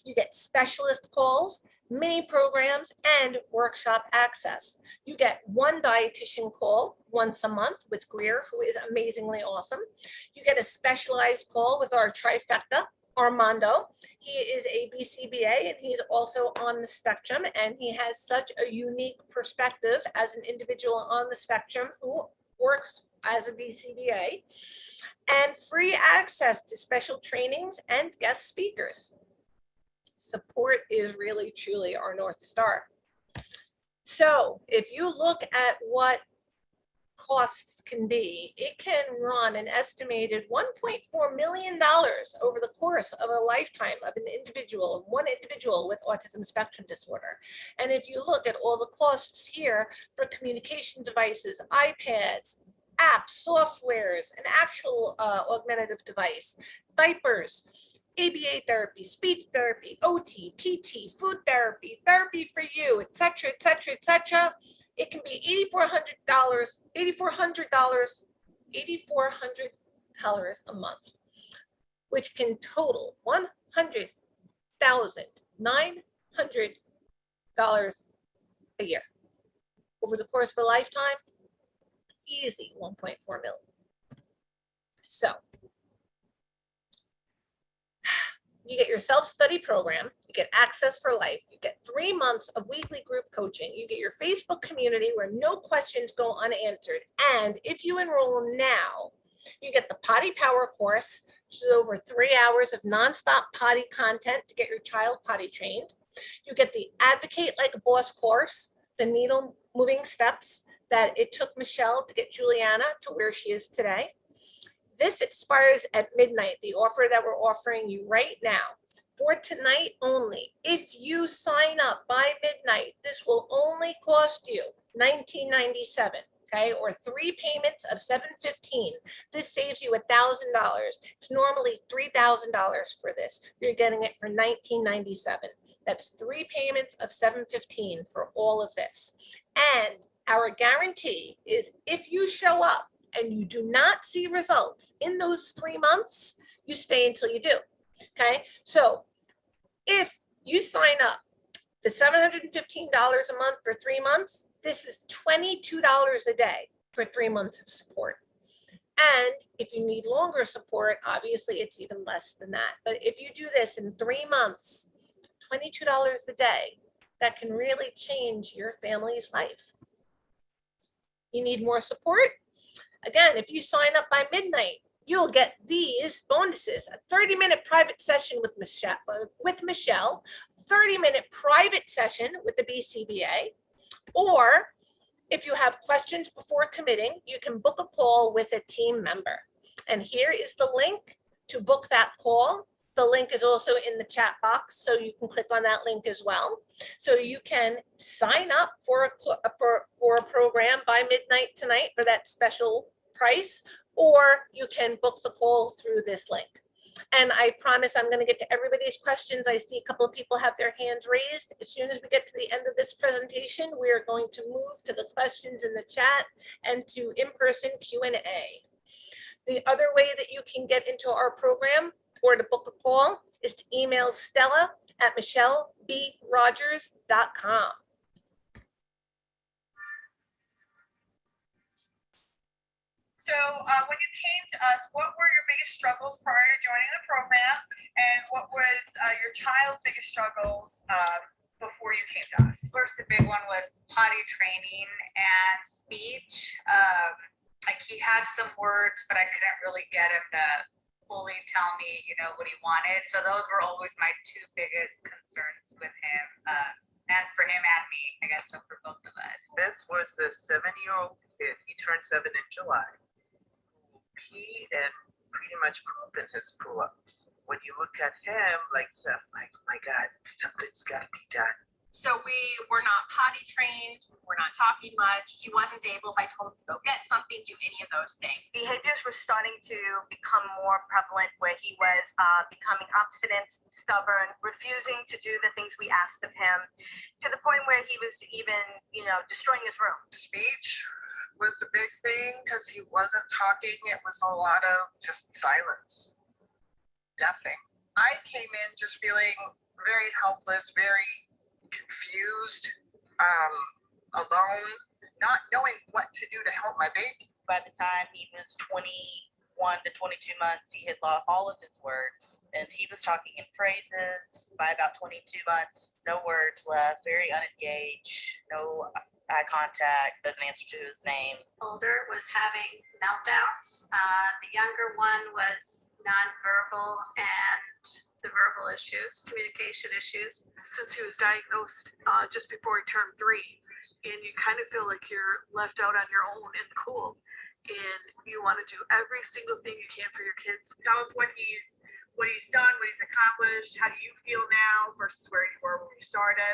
You get specialist calls, mini programs, and workshop access. You get 1 dietitian call once a month with Greer, who is amazingly awesome. You get a specialized call with our trifecta, Armando. He is a BCBA, and he's also on the spectrum, and he has such a unique perspective as an individual on the spectrum who works as a BCBA, and free access to special trainings and guest speakers. Support is really, truly our North Star. So if you look at what costs can be, it can run an estimated $1.4 million over the course of a lifetime of one individual with autism spectrum disorder. And if you look at all the costs here for communication devices, iPads, apps, softwares, an actual augmentative device, diapers, ABA therapy, speech therapy, OT, PT, food therapy, therapy for you, etc., etc., etc., it can be $8,400 a month, which can total $100,900 a year. Over the course of a lifetime, easy 1.4 million. So you get your self-study program, you get access for life, you get 3 months of weekly group coaching, you get your Facebook community where no questions go unanswered. And if you enroll now, you get the Potty Power course, which is over 3 hours of nonstop potty content to get your child potty trained. You get the Advocate Like a Boss course, the needle moving steps that it took Michelle to get Juliana to where she is today. This expires at midnight, the offer that we're offering you right now. For tonight only, if you sign up by midnight, this will only cost you $19.97, okay? Or 3 payments of $715. This saves you $1,000. It's normally $3,000 for this. You're getting it for $19.97. That's 3 payments of $715 for all of this. And our guarantee is if you show up and you do not see results in those 3 months, you stay until you do, okay? So if you sign up, the $715 a month for 3 months, this is $22 a day for 3 months of support. And if you need longer support, obviously it's even less than that. But if you do this in 3 months, $22 a day, that can really change your family's life. You need more support? Again, if you sign up by midnight, you'll get these bonuses: a 30-minute private session with Michelle, 30-minute private session with the BCBA, or if you have questions before committing, you can book a call with a team member. And here is the link to book that call. The link is also in the chat box, so you can click on that link as well. So you can sign up for a program by midnight tonight for that special price, or you can book the call through this link. And I promise I'm going to get to everybody's questions. I see a couple of people have their hands raised. As soon as we get to the end of this presentation, we are going to move to the questions in the chat and to in-person Q&A. The other way that you can get into our program or to book a call is to email Stella at michellebrodgers.com. So when you came to us, what were your biggest struggles prior to joining the program? And what was your child's biggest struggles before you came to us? First, the big one was potty training and speech. Like he had some words, but I couldn't really get him to fully tell me, what he wanted. So those were always my two biggest concerns with him, and for him and me, I guess, so for both of us. This was a 7-year-old kid. He turned 7 in July. Pee and pretty much poop in his pull-ups. When you look at him, like, oh my God, something's got to be done. So we were not potty trained, we're not talking much. He wasn't able, if I told him to go get something, do any of those things. Behaviors were starting to become more prevalent where he was becoming obstinate, stubborn, refusing to do the things we asked of him, to the point where he was even, destroying his room. Speech was a big thing because he wasn't talking. It was a lot of just silence. Nothing. I came in just feeling very helpless, very confused, alone, not knowing what to do to help my baby. By the time he was 21 to 22 months, he had lost all of his words, and he was talking in phrases. By about 22 months, no words left, very unengaged, no eye contact, doesn't answer to his name. Older was having meltdowns. The younger one was nonverbal and the verbal issues, communication issues. Since he was diagnosed just before he turned 3, and you kind of feel like you're left out on your own in the cool, and you want to do every single thing you can for your kids. Tell us what he's done, what he's accomplished. How do you feel now versus where you were when you started?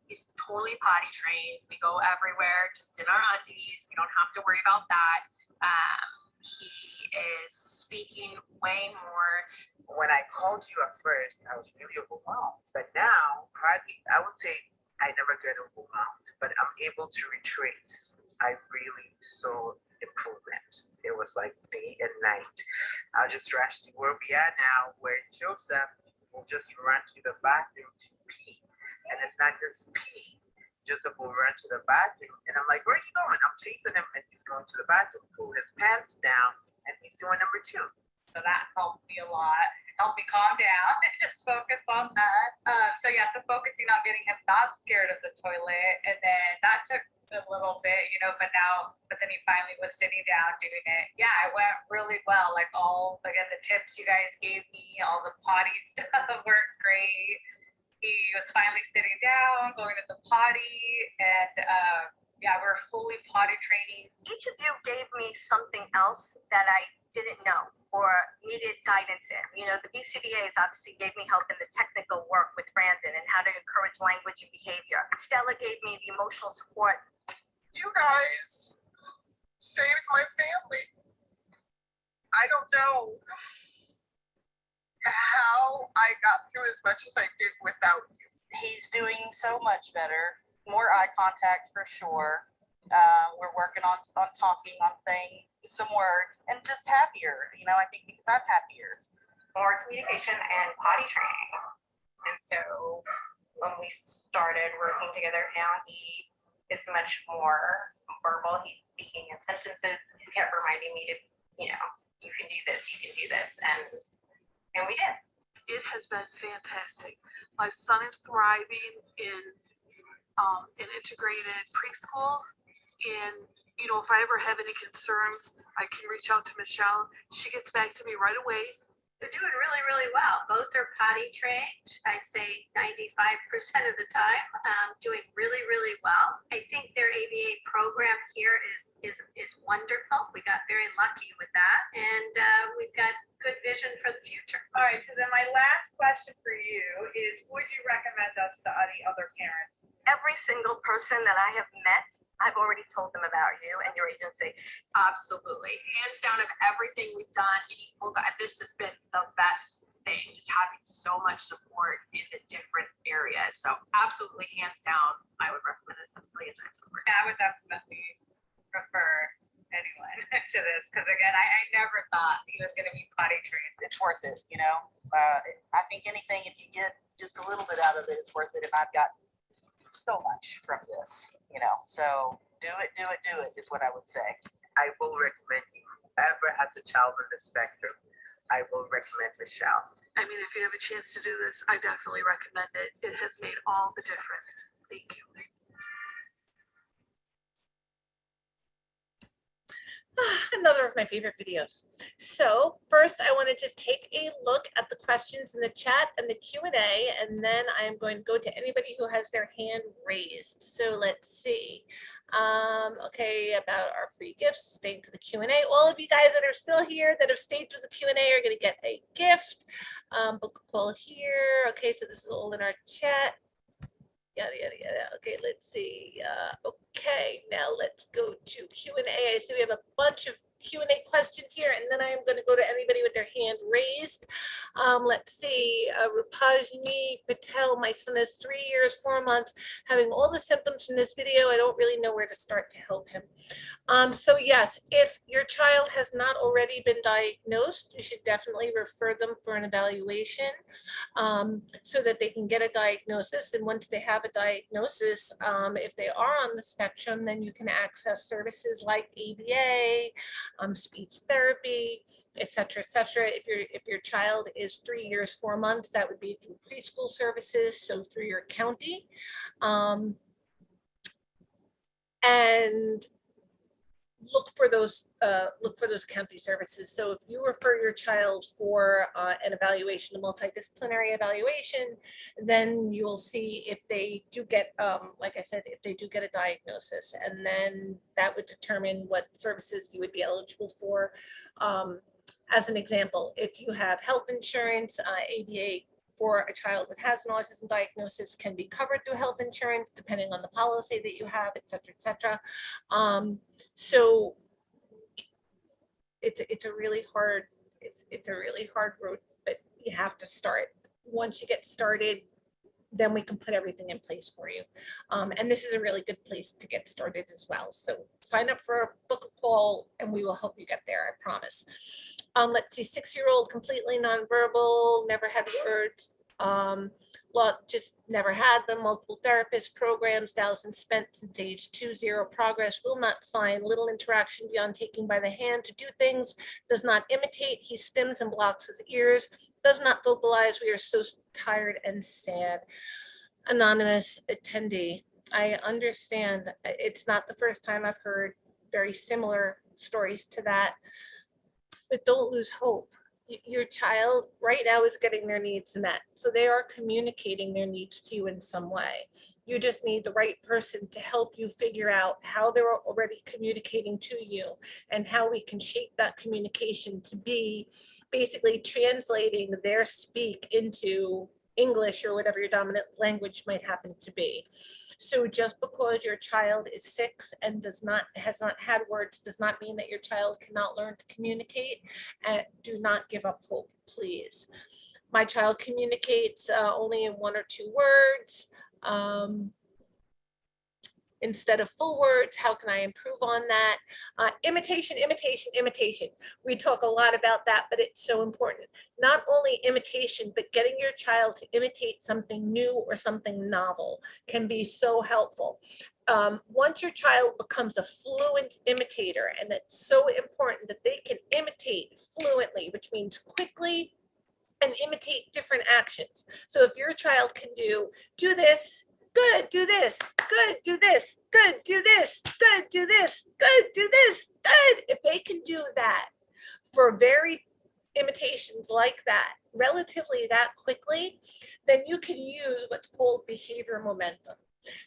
He's totally potty trained. We go everywhere, just in our undies. We don't have to worry about that. He is speaking way more. When I called you at first, I was really overwhelmed. But now, I would say I never get overwhelmed, but I'm able to retrace. I really saw improvement. It was like day and night. I'll just rush to where we are now, where Joseph will just run to the bathroom to pee. And it's not just pee. Joseph will run to the bathroom, and I'm like, where are you going? I'm chasing him, and he's going to the bathroom, pull his pants down, and he's doing number 2. So that helped me a lot. Helped me calm down and just focus on that. So focusing on getting him not scared of the toilet. And then that took a little bit, but then he finally was sitting down doing it. Yeah, it went really well. Like the tips you guys gave me, all the potty stuff worked great. He was finally sitting down, going to the potty, and we're fully potty training. Each of you gave me something else that I didn't know or needed guidance in. The BCBAs obviously gave me help in the technical work with Brandon and how to encourage language and behavior. Stella gave me the emotional support. You guys saved my family. I don't know how I got through as much as I did without you. He's doing so much better, more eye contact for sure. We're working on talking, on saying some words, and just happier. I think because I'm happier. More communication and potty training. And so when we started working together now, he is much more verbal. He's speaking in sentences. He kept reminding me to, you can do this, you can do this. And we did. It has been fantastic. My son is thriving in an integrated preschool, and You know, if I ever have any concerns, I can reach out to Michelle. She gets back to me right away. They're doing really, really well. Both are potty trained. I'd say 95% of the time, doing really, really well. I think their ABA program here is wonderful. We got very lucky with that, and we've got good vision for the future. All right, so then my last question for you is, would you recommend us to any other parents? Every single person that I have met, I've already told them about you and your agency. Absolutely. Hands down of everything we've done, this has been the best thing, just having so much support in the different areas. So absolutely, hands down, I would recommend this a million times over. I would definitely prefer anyone to this, because again, I never thought he was going to be potty trained. It's worth it, you know. I think anything, if you get just a little bit out of it, it's worth it. And I've got so much from this, you know. So do it is what I would say. I will recommend you. Whoever has a child on the spectrum, I will recommend Michelle. I mean, if you have a chance to do this, I definitely recommend it. It has made all the difference. Thank you. Another of my favorite videos. So first I want to just take a look at the questions in the chat and the Q&A, and then I'm going to go to anybody who has their hand raised. So let's see. Okay, about our free gifts, staying to the Q&A. All of you guys that are still here that have stayed to the Q&A are going to get a gift. Book a call here. Okay, so this is all in our chat. Yada, yada, yada. Okay, let's see. Okay, now let's go to Q&A. I see we have a bunch of Q&A questions here, and then I'm going to go to anybody with their hand raised. Let's see. Rupajni Patel, my son is 3 years, 4 months, having all the symptoms from this video. I don't really know where to start to help him. So yes, if your child has not already been diagnosed, you should definitely refer them for an evaluation so that they can get a diagnosis. And once they have a diagnosis, if they are on the spectrum, then you can access services like ABA, speech therapy, et cetera, et cetera. If your child is 3 years, 4 months, that would be through preschool services, so through your county. And look for those county services. So if you refer your child for an evaluation, a multidisciplinary evaluation, then you'll see if they do get, like I said, if they do get a diagnosis, and then that would determine what services you would be eligible for. As an example, if you have health insurance, ABA for a child that has an autism diagnosis can be covered through health insurance, depending on the policy that you have, et cetera, et cetera. So it's a really hard road, but you have to start. Once you get started, then we can put everything in place for you. And this is a really good place to get started as well. So sign up for a book a call and we will help you get there, I promise. Let's see, 6-year-old, completely nonverbal, never had words. Just never had them. Multiple therapist programs, thousands spent since age 2, 0 progress, will not find, little interaction beyond taking by the hand to do things, does not imitate, he stims and blocks his ears, does not vocalize, we are so tired and sad. Anonymous attendee, I understand it's not the first time I've heard very similar stories to that, but don't lose hope. Your child right now is getting their needs met. So they are communicating their needs to you in some way. You just need the right person to help you figure out how they're already communicating to you and how we can shape that communication to be basically translating their speak into English or whatever your dominant language might happen to be. So just because your child is 6 and has not had words does not mean that your child cannot learn to communicate. Do not give up hope, please. My child communicates only in 1 or 2 words. Instead of full words, how can I improve on that? Imitation. We talk a lot about that, but it's so important. Not only imitation, but getting your child to imitate something new or something novel can be so helpful. Once your child becomes a fluent imitator, and it's so important that they can imitate fluently, which means quickly, and imitate different actions. So if your child can do this, good, do this, good, do this, good, do this, good, do this, good, do this, good. If they can do that for varied imitations like that, relatively that quickly, then you can use what's called behavior momentum.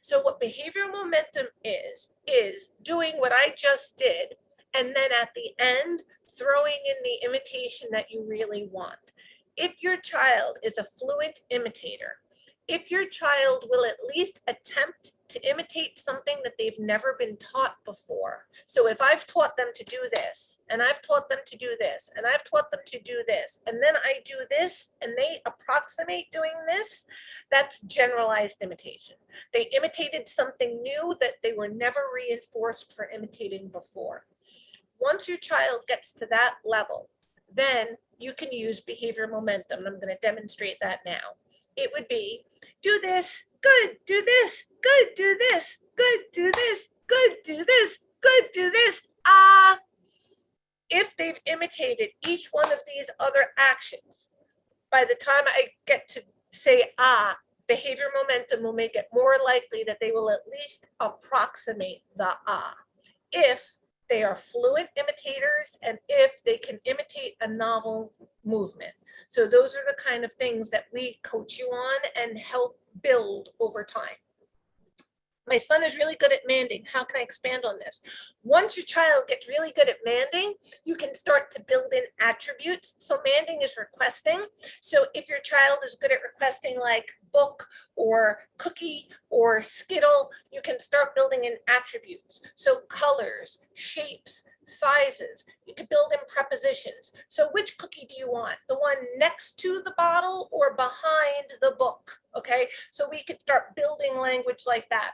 So what behavior momentum is doing what I just did, and then at the end, throwing in the imitation that you really want. If your child is a fluent imitator, if your child will at least attempt to imitate something that they've never been taught before. So if I've taught them to do this, and I've taught them to do this, and I've taught them to do this, and then I do this, and they approximate doing this, that's generalized imitation. They imitated something new that they were never reinforced for imitating before. Once your child gets to that level, then you can use behavior momentum. I'm going to demonstrate that now. It would be, do this, good, do this, good, do this, good, do this, good, do this, good, do this, ah. If they've imitated each one of these other actions, by the time I get to say ah, behavior momentum will make it more likely that they will at least approximate the ah. If they are fluent imitators and if they can imitate a novel movement. So those are the kind of things that we coach you on and help build over time. My son is really good at manding. How can I expand on this? Once your child gets really good at manding, you can start to build in attributes. So manding is requesting. So if your child is good at requesting like book or cookie or Skittle, you can start building in attributes. So colors, shapes, sizes. You can build in prepositions. So which cookie do you want? The one next to the bottle or behind the book? Okay, so we could start building language like that.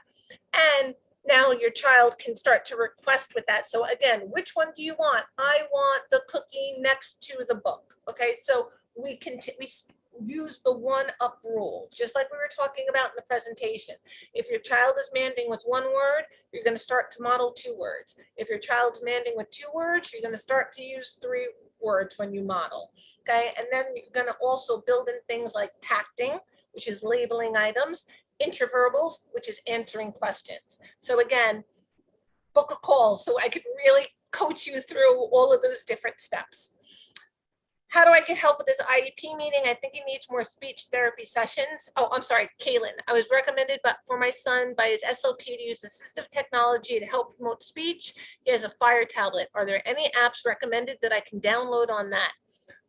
And now your child can start to request with that. So again, which one do you want? I want the cookie next to the book. Okay, so we use the one up rule, just like we were talking about in the presentation. If your child is manding with one word, you're going to start to model 2 words. If your child's manding with 2 words, you're going to start to use 3 words when you model. Okay, and then you're going to also build in things like tacting, which is labeling items, introverbals, which is answering questions. So again, book a call so I could really coach you through all of those different steps. How do I get help with this IEP meeting? I think he needs more speech therapy sessions. Oh, I'm sorry, Kaylin. I was recommended for my son by his SLP to use assistive technology to help promote speech. He has a Fire tablet. Are there any apps recommended that I can download on that?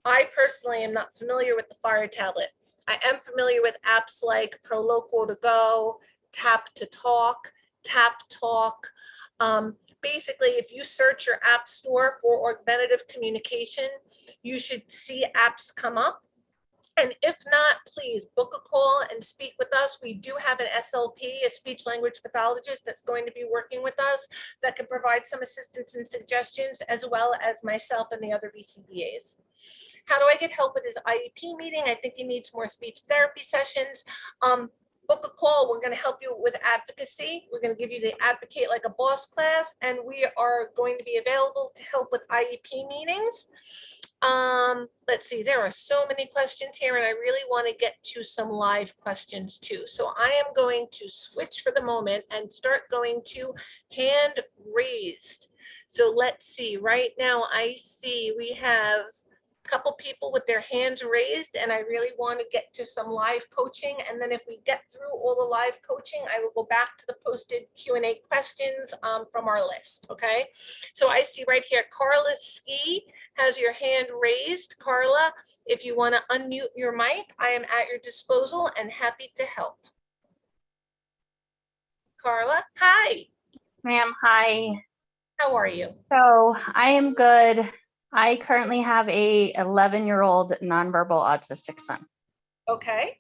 I personally am not familiar with the Fire tablet. I am familiar with apps like Proloquo to Go, Tap to Talk, Tap Talk. Basically, if you search your app store for augmentative communication, you should see apps come up. And if not, please book a call and speak with us. We do have an SLP, a speech language pathologist that's going to be working with us that can provide some assistance and suggestions, as well as myself and the other BCBAs. How do I get help with his IEP meeting? I think he needs more speech therapy sessions. Book a call. We're going to help you with advocacy. We're going to give you the Advocate Like a Boss class, and we are going to be available to help with IEP meetings. Let's see, there are so many questions here, and I really want to get to some live questions too. So I am going to switch for the moment and start going to hand raised. So let's see, right now I see we have couple people with their hands raised, and I really want to get to some live coaching. And then if we get through all the live coaching, I will go back to the posted Q&A questions from our list. Okay, so I see right here, Carla Ski has your hand raised. Carla, if you want to unmute your mic, I am at your disposal and happy to help. Carla, hi. Ma'am, hi. How are you? So I am good. I currently have a 11-year-old nonverbal autistic son. Okay.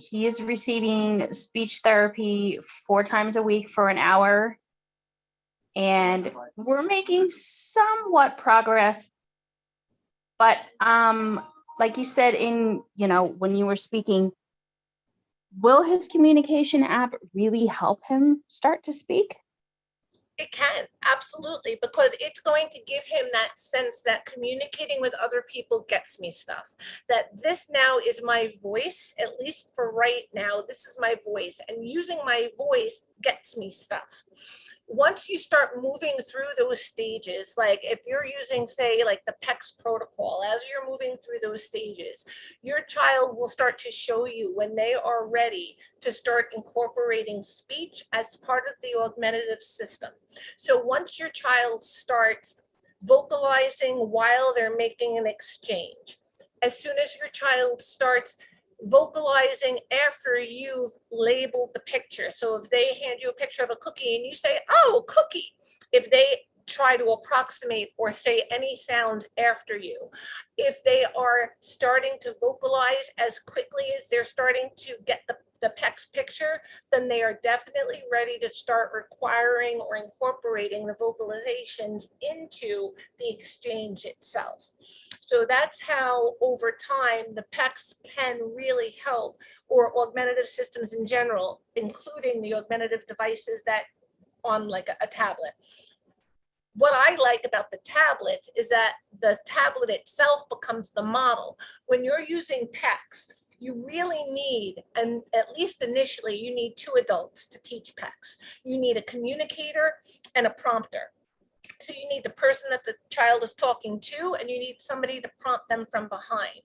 He is receiving speech therapy 4 times a week for an hour. And we're making somewhat progress. But like you said when you were speaking, will his communication app really help him start to speak? It can, Absolutely, because it's going to give him that sense that communicating with other people gets me stuff. That this now is my voice, at least for right now, this is my voice, and using my voice gets me stuff. Once you start moving through those stages, like if you're using, say, like the PECS protocol, as you're moving through those stages, your child will start to show you when they are ready to start incorporating speech as part of the augmentative system. So once your child starts vocalizing while they're making an exchange, as soon as your child starts vocalizing after you've labeled the picture. So if they hand you a picture of a cookie and you say, oh, cookie, if they try to approximate or say any sound after you, if they are starting to vocalize as quickly as they're starting to get the PECS picture, then they are definitely ready to start requiring or incorporating the vocalizations into the exchange itself. So that's how over time the PECS can really help, or augmentative systems in general, including the augmentative devices that on like a tablet. What I like about the tablets is that the tablet itself becomes the model. When you're using PECS, you really need, and at least initially, you need 2 adults to teach PECS. You need a communicator and a prompter. So you need the person that the child is talking to, and you need somebody to prompt them from behind.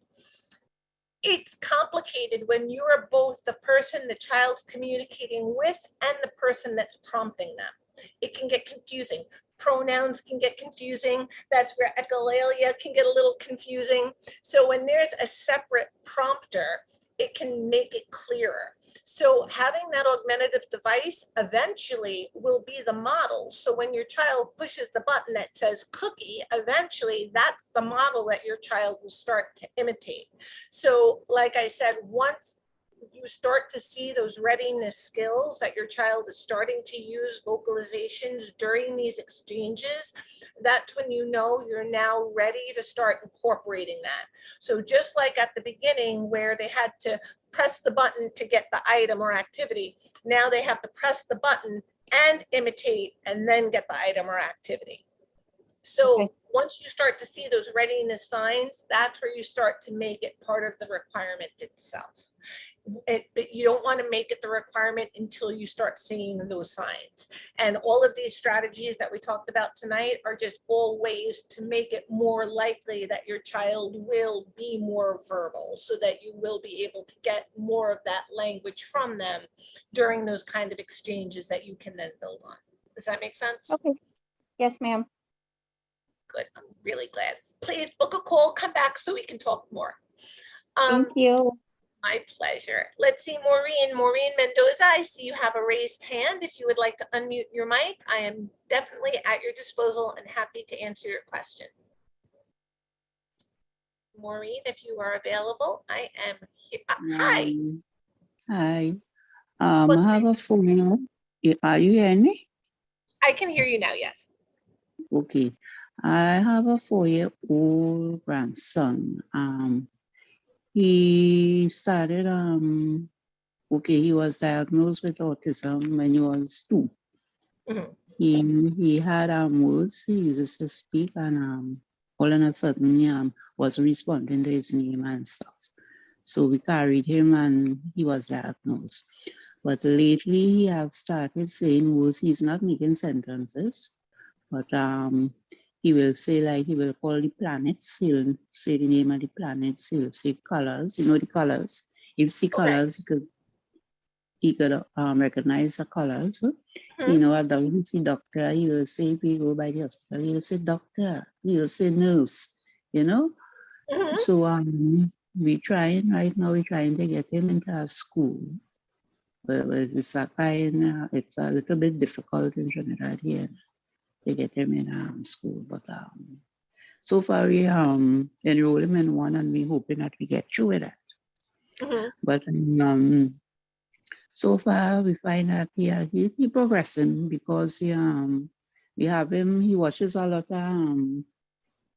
It's complicated when you're both the person the child's communicating with and the person that's prompting them. It can get confusing. Pronouns can get confusing. That's where echolalia can get a little confusing. So when there's a separate prompter, it can make it clearer. So having that augmentative device eventually will be the model. So when your child pushes the button that says cookie, eventually that's the model that your child will start to imitate. So like I said, once you start to see those readiness skills that your child is starting to use vocalizations during these exchanges, that's when you know you're now ready to start incorporating that. So just like at the beginning where they had to press the button to get the item or activity, now they have to press the button and imitate and then get the item or activity. So once you start to see those readiness signs, that's where you start to make it part of the requirement itself. But you don't want to make it the requirement until you start seeing those signs. And all of these strategies that we talked about tonight are just all ways to make it more likely that your child will be more verbal, so that you will be able to get more of that language from them during those kind of exchanges that you can then build on. Does that make sense? Okay. Yes, ma'am. Good. I'm really glad. Please book a call, come back so we can talk more. Thank you. My pleasure. Let's see, Maureen. Maureen Mendoza, I see you have a raised hand. If you would like to unmute your mic, I am definitely at your disposal and happy to answer your question. Maureen, if you are available, I am here. Hi. Hi. I have a phone. Are you hearing me? I can hear you now, yes. Okay. I have a 4-year-old grandson. He started, he was diagnosed with autism when he was 2. Mm-hmm. He had words he uses to speak, and all of a sudden he wasn't responding to his name and stuff. So we carried him and he was diagnosed. But lately he have started saying words. He's not making sentences, but he will say, like, he will call the planets. He'll say the name of the planets. He'll say colors. You know the colors. If you see colors, he could recognize the colors. Mm-hmm. You know, although he see doctor, he will say, if you go by the hospital, he will say doctor. He will say nurse. You know. Mm-hmm. So we're trying right now. We're trying to get him into a school. But it's a little bit difficult in Trinidad here to get him in school, but so far we enroll him in one, and we're hoping that we get through with that. Mm-hmm. But so far we find that he's progressing, because we have him. He watches a lot of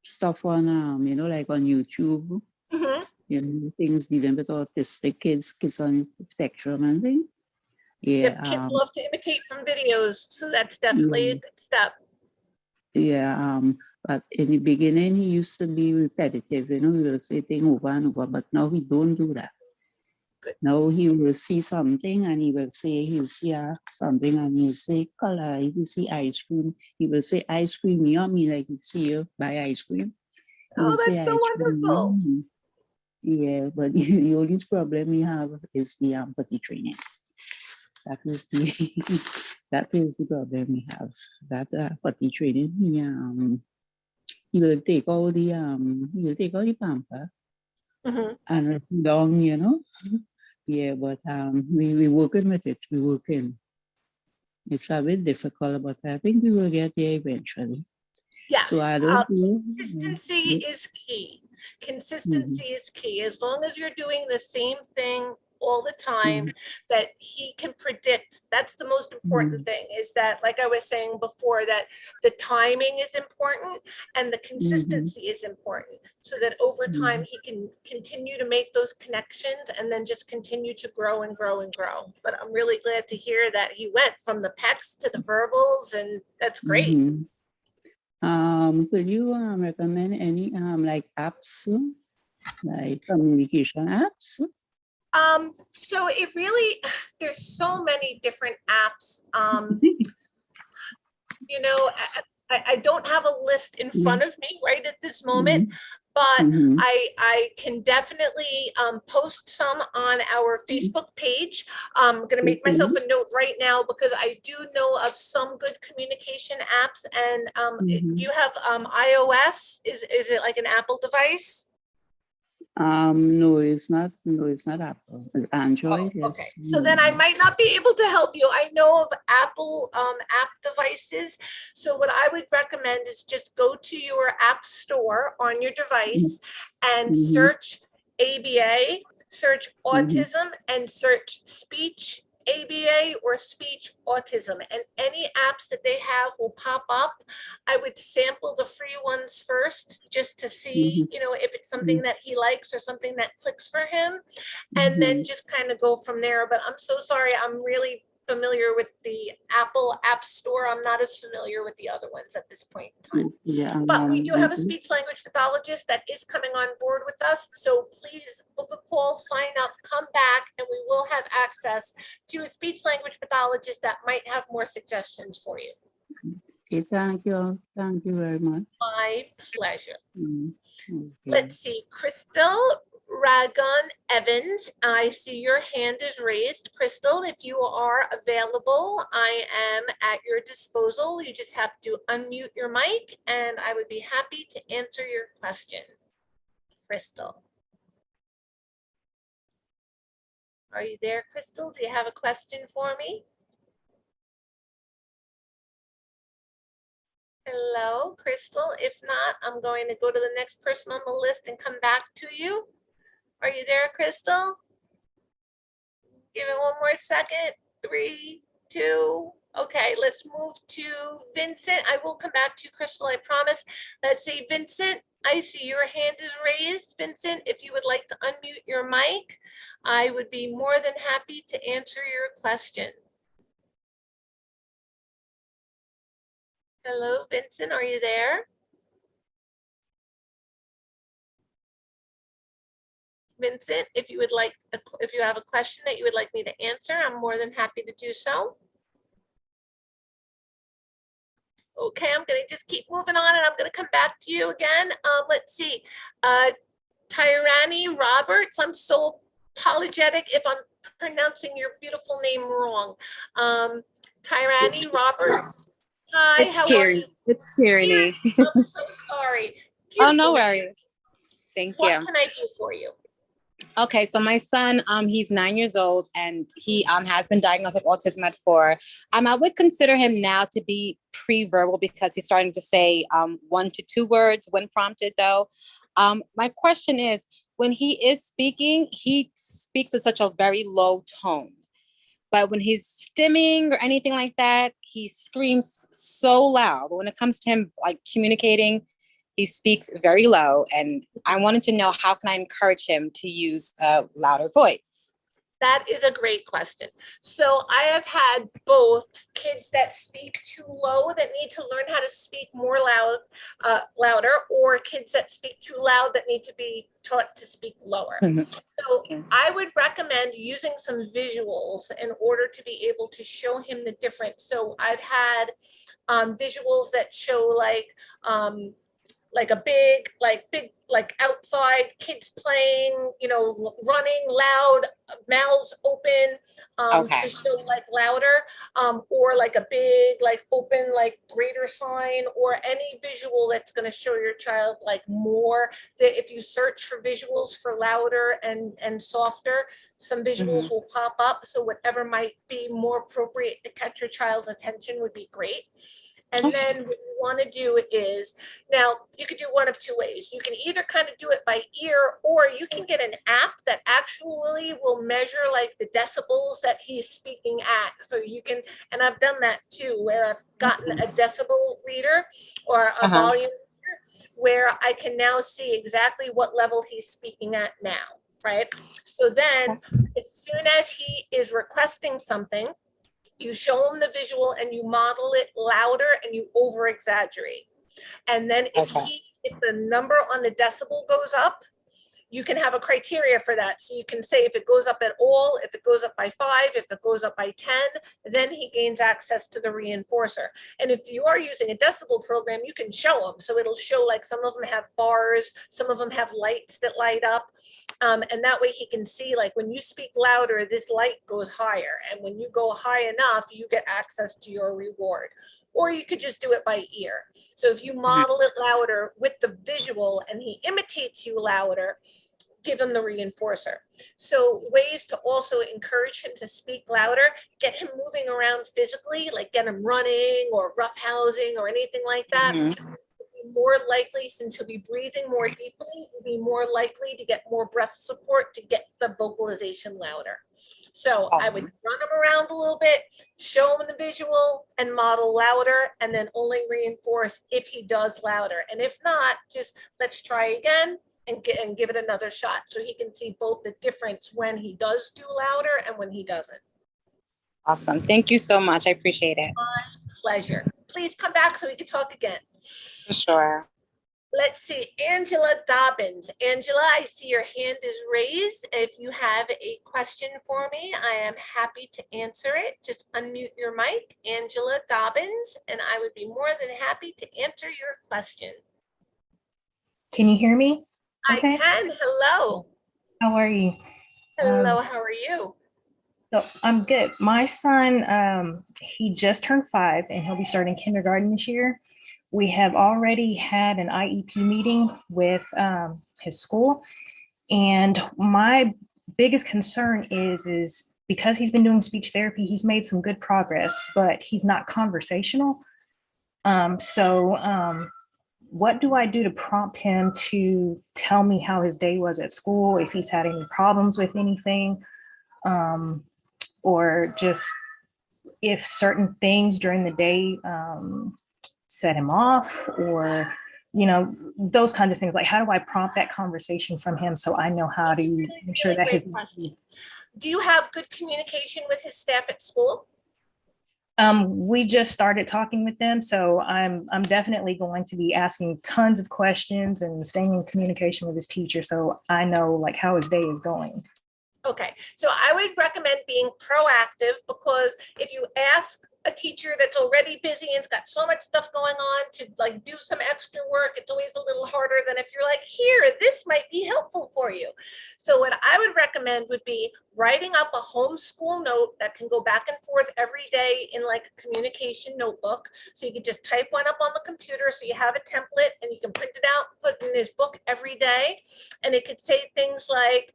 stuff on like on YouTube. Mm-hmm. You know, things dealing with autistic kids on the spectrum and things. Yeah, kids love to imitate from videos, so that's definitely a good step. Yeah, but in the beginning, he used to be repetitive, he will say things over and over, but now he don't do that. Good. Now he will see something and he'll see something and he'll say color, he will see ice cream, he will say ice cream yummy, like you see you buy ice cream. He Oh, will say that's so ice cream wonderful. yummy. Yeah, but the only problem we have is the potty training. That is the that is the problem we have. That potty training. He will take all the pamper Mhm. and run down, Yeah, but we working with it. We working. It's a bit difficult, but I think we will get there eventually. Yes, So I don't know. consistency is key. Consistency is key. As long as you're doing the same thing all the time that he can predict, that's the most important thing, is that, like I was saying before, that the timing is important and the consistency is important, so that over time he can continue to make those connections and then just continue to grow and grow and grow. But I'm really glad to hear that he went from the PECs to the verbals, and that's great. Could you recommend any like apps, like communication apps? So it really, there's so many different apps. You know, I don't have a list in front of me right at this moment, but I can definitely post some on our Facebook page. I'm going to make myself a note right now because I do know of some good communication apps. And do you have iOS? Is it like an Apple device? No, it's not. No, it's not Apple. Android. Oh, okay. Yes. So then I might not be able to help you. I know of Apple app devices. So what I would recommend is just go to your app store on your device and search ABA, search autism, and search speech ABA or speech autism, and any apps that they have will pop up. I would sample the free ones first just to see, if it's something that he likes or something that clicks for him, and then just kind of go from there. But I'm so sorry, I'm really familiar with the Apple App Store. I'm not as familiar with the other ones at this point in time. Yeah, But we do have a speech language pathologist that is coming on board with us. So please book a call, sign up, come back, and we will have access to a speech language pathologist that might have more suggestions for you. Okay, thank you. Thank you very much. My pleasure. Okay. Let's see, Crystal Ragon Evans, I see your hand is raised. Crystal, if you are available, I am at your disposal. You just have to unmute your mic and I would be happy to answer your question. Crystal. Are you there, Crystal? Do you have a question for me? Hello, Crystal. If not, I'm going to go to the next person on the list and come back to you. Are you there, Crystal? Give it one more second. 3, 2. Okay, let's move to Vincent. I will come back to you, Crystal, I promise. Let's see, Vincent, I see your hand is raised. Vincent, if you would like to unmute your mic, I would be more than happy to answer your question. Hello, Vincent, are you there? Vincent, if you would like, if you have a question that you would like me to answer, I'm more than happy to do so. Okay, I'm going to just keep moving on and I'm going to come back to you again. Let's see. Tyrani Roberts, I'm so apologetic if I'm pronouncing your beautiful name wrong. Tyrani Roberts. Hi, It's how Tyranny. are you? It's Tyranny. I'm so sorry. Oh, no Beautiful name. worries. Thank What you. can I do for you? Okay, so my son, he's 9 years old and he has been diagnosed with autism at 4. I would consider him now to be pre-verbal because he's starting to say 1 to 2 words when prompted though. My question is, when he is speaking, he speaks with such a very low tone. But when he's stimming or anything like that, he screams so loud. But when it comes to him like communicating, he speaks very low. And I wanted to know, how can I encourage him to use a louder voice? That is a great question. So I have had both kids that speak too low that need to learn how to speak more louder, or kids that speak too loud that need to be taught to speak lower. So I would recommend using some visuals in order to be able to show him the difference. So I've had visuals that show like a big outside kids playing, running loud, mouths open, to show like louder, or like a big, like open, like greater sign, or any visual that's going to show your child like more. That if you search for visuals for louder and softer, some visuals will pop up. So whatever might be more appropriate to catch your child's attention would be great. And then what you want to do is, now you could do one of two ways. You can either kind of do it by ear, or you can get an app that actually will measure like the decibels that he's speaking at. So you can, and I've done that too, where I've gotten a decibel reader or a volume reader, where I can now see exactly what level he's speaking at now, right? So then as soon as he is requesting something, you show them the visual and you model it louder and you over exaggerate. And then if the number on the decibel goes up, you can have a criteria for that. So you can say if it goes up at all, if it goes up by 5, if it goes up by 10, then he gains access to the reinforcer. And if you are using a decibel program, you can show them. So it'll show like some of them have bars, some of them have lights that light up. And that way he can see like when you speak louder, this light goes higher. And when you go high enough, you get access to your reward. Or you could just do it by ear. So if you model it louder with the visual and he imitates you louder, give him the reinforcer. So ways to also encourage him to speak louder, get him moving around physically, like get him running or roughhousing or anything like that. More likely, since he'll be breathing more deeply, he'll be more likely to get more breath support to get the vocalization louder. So I would run him around a little bit, show him the visual and model louder, and then only reinforce if he does louder. And if not, just let's try again and give it another shot so he can see both the difference when he does do louder and when he doesn't. Awesome. Thank you so much. I appreciate it. My pleasure. Please come back so we can talk again. For sure. Let's see, Angela Dobbins. Angela, I see your hand is raised. If you have a question for me, I am happy to answer it. Just unmute your mic, Angela Dobbins, and I would be more than happy to answer your question. Can you hear me? Okay. I can. Hello. How are you? Hello, how are you? So I'm good. My son, he just turned 5 and he'll be starting kindergarten this year. We have already had an IEP meeting with his school. And my biggest concern is because he's been doing speech therapy, he's made some good progress, but he's not conversational. What do I do to prompt him to tell me how his day was at school, if he's had any problems with anything, or just if certain things during the day set him off, or, those kinds of things. Like, how do I prompt that conversation from him so I know how to ensure that his... Do you have good communication with his staff at school? We just started talking with them, so I'm definitely going to be asking tons of questions and staying in communication with his teacher so I know like how his day is going. Okay, so I would recommend being proactive, because if you ask a teacher that's already busy and's got so much stuff going on to like do some extra work, it's always a little harder than if you're like, here, this might be helpful for you. So what I would recommend would be writing up a homeschool note that can go back and forth every day in like a communication notebook. So you can just type one up on the computer so you have a template and you can print it out, put it in his book every day. And it could say things like,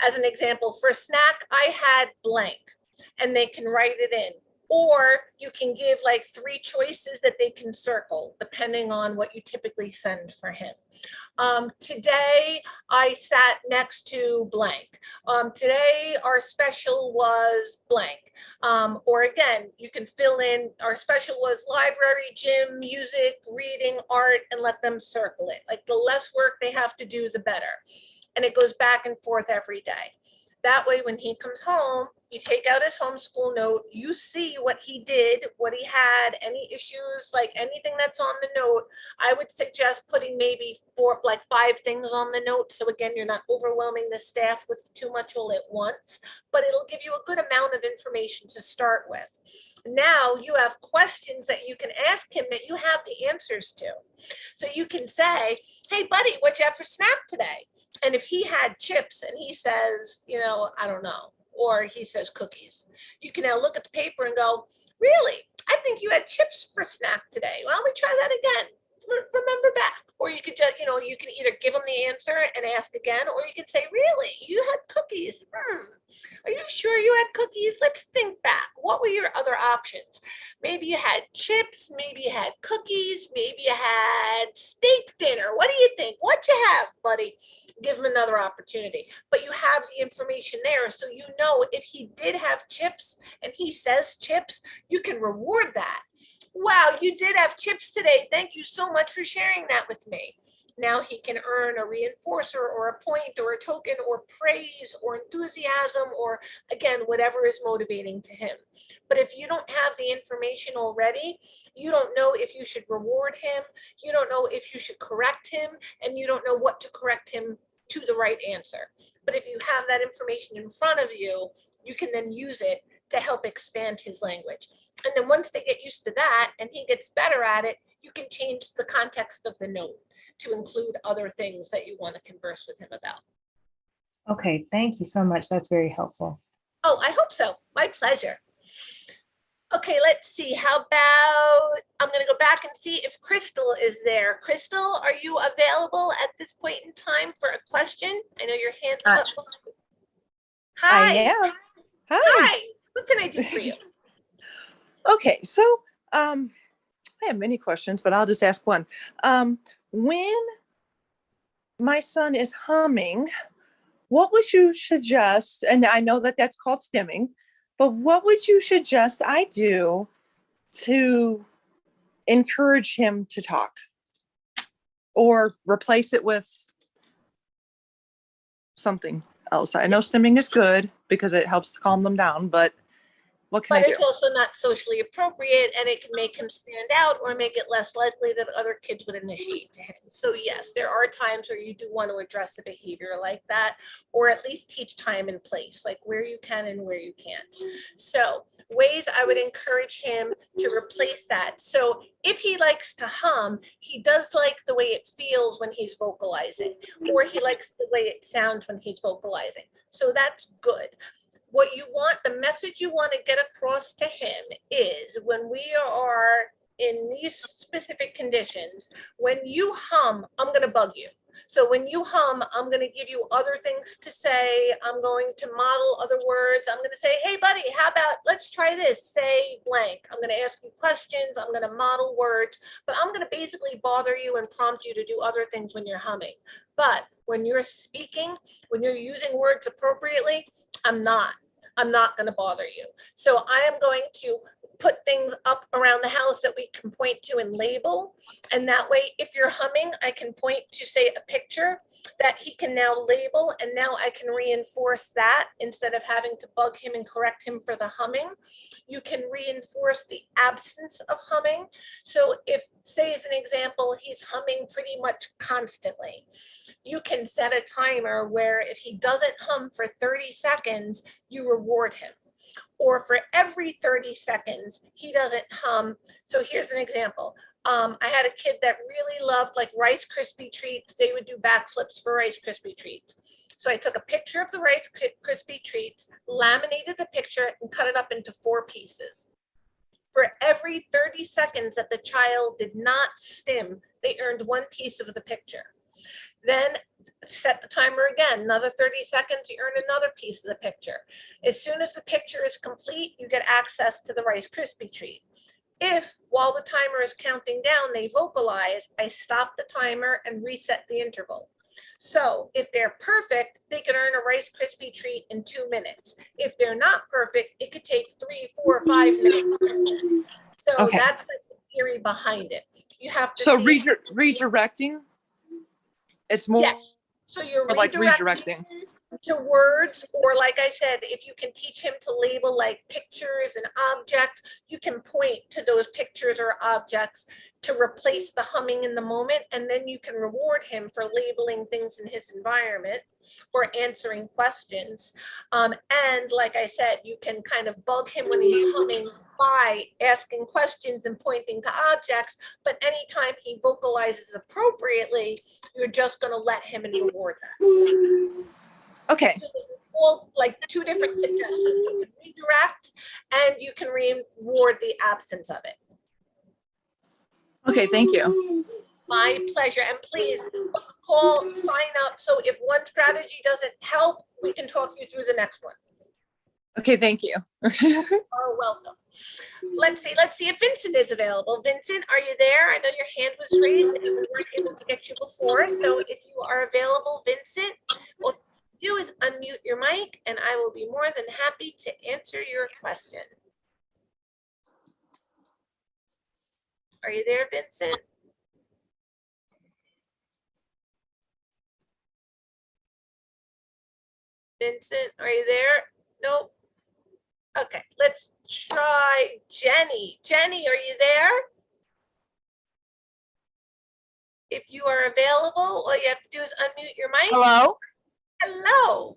as an example, for snack, I had blank, and they can write it in. Or you can give like 3 choices that they can circle, depending on what you typically send for him. Today, I sat next to blank. Today, our special was blank. Or again, you can fill in, our special was library, gym, music, reading, art, and let them circle it. Like the less work they have to do, the better. And it goes back and forth every day. That way, when he comes home, you take out his homeschool note, you see what he did, what he had, any issues, like anything that's on the note. I would suggest putting maybe 5 things on the note. So again, you're not overwhelming the staff with too much all at once, but it'll give you a good amount of information to start with. Now you have questions that you can ask him that you have the answers to. So you can say, hey buddy, what'd you have for snack today? And if he had chips and he says, I don't know, or he says cookies, you can now look at the paper and go, really? I think you had chips for snack today. Why don't we try that again? Remember back. Or you could just, you can either give him the answer and ask again, or you can say, really? You had cookies? Are you sure you had cookies? Let's think back. What were your other options? Maybe you had chips, maybe you had cookies, maybe you had steak dinner. What do you think? What'd you have, buddy? Give him another opportunity. But you have the information there, so you know if he did have chips and he says chips, you can reward that. Wow, you did have chips today. Thank you so much for sharing that with me. Now he can earn a reinforcer or a point or a token or praise or enthusiasm or, again, whatever is motivating to him. But if you don't have the information already, you don't know if you should reward him, you don't know if you should correct him, and you don't know what to correct him to the right answer. But if you have that information in front of you, you can then use it to help expand his language. And then once they get used to that and he gets better at it, you can change the context of the note to include other things that you want to converse with him about. Okay, thank you so much. That's very helpful. Oh, I hope so. My pleasure. Okay, let's see. How about, I'm going to go back and see if Crystal is there. Crystal, are you available at this point in time for a question? I know your hand's up. Hi. I am. Hi. Hi. What can I do for you? Okay, so I have many questions, but I'll just ask one. When my son is humming, what would you suggest? And I know that that's called stimming, but what would you suggest I do to encourage him to talk or replace it with something else? I know stimming is good because it helps calm them down, but what can I do? But it's also not socially appropriate, and it can make him stand out or make it less likely that other kids would initiate to him. So yes, there are times where you do want to address a behavior like that, or at least teach time and place, like where you can and where you can't. So ways I would encourage him to replace that. So if he likes to hum, he does like the way it feels when he's vocalizing, or he likes the way it sounds when he's vocalizing. So that's good. What you want, the message you want to get across to him is when we are in these specific conditions, when you hum, I'm going to bug you. So when you hum, I'm going to give you other things to say. I'm going to model other words. I'm going to say, hey, buddy, how about let's try this? Say blank. I'm going to ask you questions. I'm going to model words, but I'm going to basically bother you and prompt you to do other things when you're humming. But when you're speaking, when you're using words appropriately, I'm not going to bother you. So I am going to put things up around the house that we can point to and label. And that way, if you're humming, I can point to, say, a picture that he can now label. And now I can reinforce that instead of having to bug him and correct him for the humming. You can reinforce the absence of humming. So if, say, as an example, he's humming pretty much constantly, you can set a timer where if he doesn't hum for 30 seconds, you reward him. Or for every 30 seconds, he doesn't hum. So here's an example. I had a kid that really loved like Rice Krispie treats. They would do backflips for Rice Krispie treats. So I took a picture of the Rice Krispie treats, laminated the picture, and cut it up into 4 pieces. For every 30 seconds that the child did not stim, they earned 1 piece of the picture. Then set the timer again, another 30 seconds, you earn another piece of the picture. As soon as the picture is complete, you get access to the Rice Krispie treat. If, while the timer is counting down, they vocalize, I stop the timer and reset the interval. So if they're perfect, they can earn a Rice Krispie treat in 2 minutes. If they're not perfect, it could take 3, 4, 5 minutes. So Okay. that's the theory behind it. You have to So see- redirecting? It's more Yes. So you're like redirecting. redirecting. to words, or like I said, if you can teach him to label like pictures and objects, you can point to those pictures or objects to replace the humming in the moment, and then you can reward him for labeling things in his environment or answering questions. And like I said, you can kind of bug him when he's humming by asking questions and pointing to objects, but anytime he vocalizes appropriately, you're just going to let him and reward that. Okay. So all like two different suggestions. You can redirect and you can reward the absence of it. Okay, thank you. My pleasure. And please call, sign up. So if one strategy doesn't help, we can talk you through the next one. Okay, thank you. You're welcome. Let's see if Vincent is available. Vincent, are you there? I know your hand was raised and we weren't able to get you before. So if you are available, Vincent, what you do is unmute your mic and I will be more than happy to answer your question. Are you there, Vincent? Vincent, are you there? Nope. Okay, let's try Jenny. Jenny, are you there? If you are available, all you have to do is unmute your mic. Hello? Hello.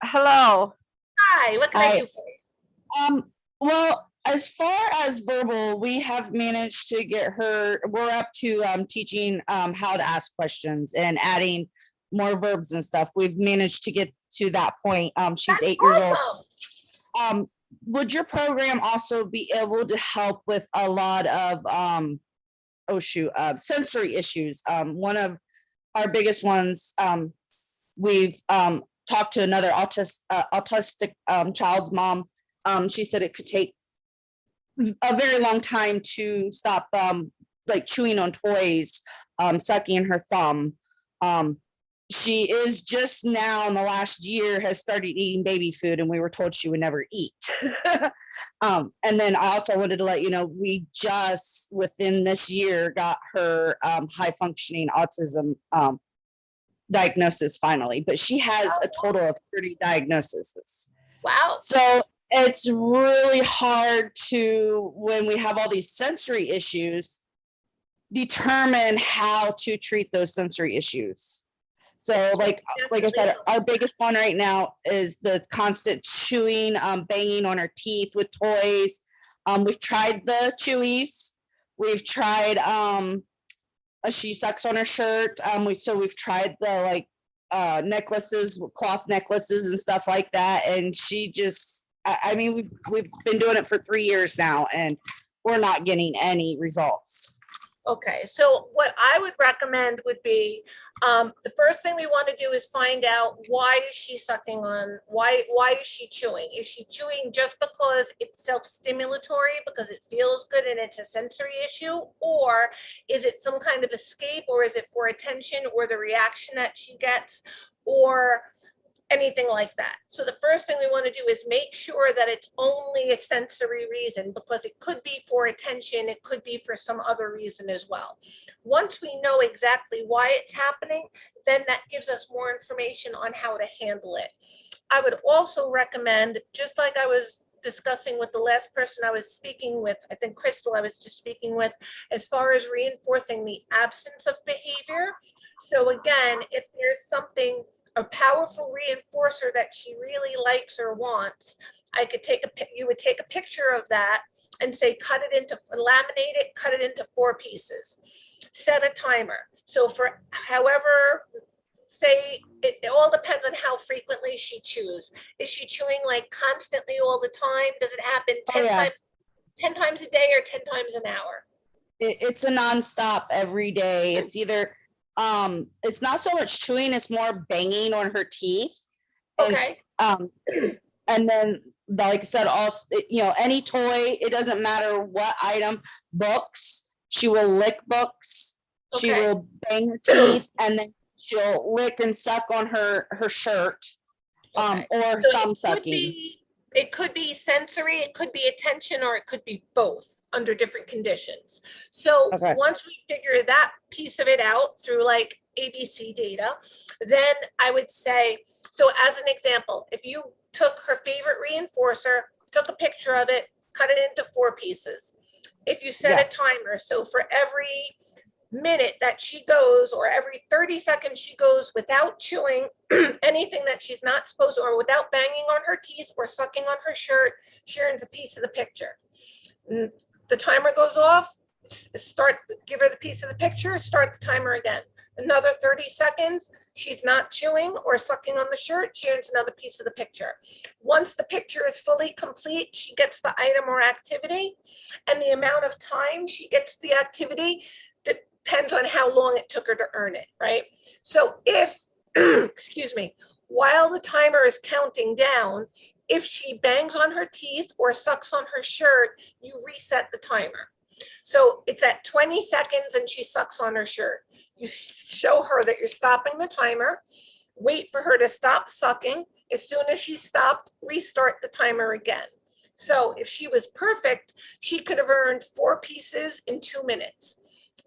Hello. Hi, what can I Hi. do for you? Well, as far as verbal, we have managed to get her, we're up to teaching how to ask questions and adding more verbs and stuff. We've managed to get to that point. She's That's 8 years old. awesome. Would your program also be able to help with a lot of sensory issues? One of our biggest ones, we've talked to another autistic child's mom. She said it could take a very long time to stop like chewing on toys, sucking her thumb. She is just now in the last year has started eating baby food, and we were told she would never eat. And then I also wanted to let you know, we just within this year got her high functioning autism diagnosis finally, but she has a total of 30 diagnoses. Wow. So it's really hard to, when we have all these sensory issues, determine how to treat those sensory issues. So like I said, our biggest one right now is the constant chewing, banging on her teeth with toys. We've tried the chewies. We've tried, she sucks on her shirt. We've tried the necklaces, cloth necklaces and stuff like that. And she just, I mean, we've been doing it for 3 years now and we're not getting any results. Okay, so what I would recommend would be, the first thing we want to do is find out why is she sucking on, why is she chewing? Is she chewing just because it's self-stimulatory, because it feels good and it's a sensory issue? Or is it some kind of escape, or is it for attention or the reaction that she gets, or anything like that? So the first thing we want to do is make sure that it's only a sensory reason, because it could be for attention, it could be for some other reason as well. Once we know exactly why it's happening, then that gives us more information on how to handle it. I would also recommend, just like I was discussing with the last person I was speaking with, I think Crystal I was just speaking with, as far as reinforcing the absence of behavior. So again, if there's something, a powerful reinforcer that she really likes or wants, you would take a picture of that and say, laminate it, cut it into 4 pieces, set a timer. So for however, say, it all depends on how frequently she chews. Is she chewing like constantly all the time? Does it happen 10 times a day or 10 times an hour? It's a nonstop every day. It's either it's not so much chewing, it's more banging on her teeth. Okay. And then like I said, also, any toy, it doesn't matter what item, books, she will lick books, she will bang her teeth, and then she'll lick and suck on her shirt, or thumb sucking. It could be sensory, it could be attention, or it could be both under different conditions. So Okay. once we figure that piece of it out through like ABC data, then I would say, so as an example, if you took her favorite reinforcer, took a picture of it, cut it into 4 pieces. If you set Yeah. a timer, so for every minute that she goes, or every 30 seconds she goes without chewing anything that she's not supposed to, or without banging on her teeth or sucking on her shirt, she earns a piece of the picture. The timer goes off, give her the piece of the picture, start the timer again. Another 30 seconds, she's not chewing or sucking on the shirt, she earns another piece of the picture. Once the picture is fully complete, she gets the item or activity, and the amount of time she gets the activity depends on how long it took her to earn it, right? So if, excuse me, while the timer is counting down, if she bangs on her teeth or sucks on her shirt, you reset the timer. So it's at 20 seconds and she sucks on her shirt. You show her that you're stopping the timer, wait for her to stop sucking. As soon as she stopped, restart the timer again. So if she was perfect, she could have earned 4 pieces in 2 minutes.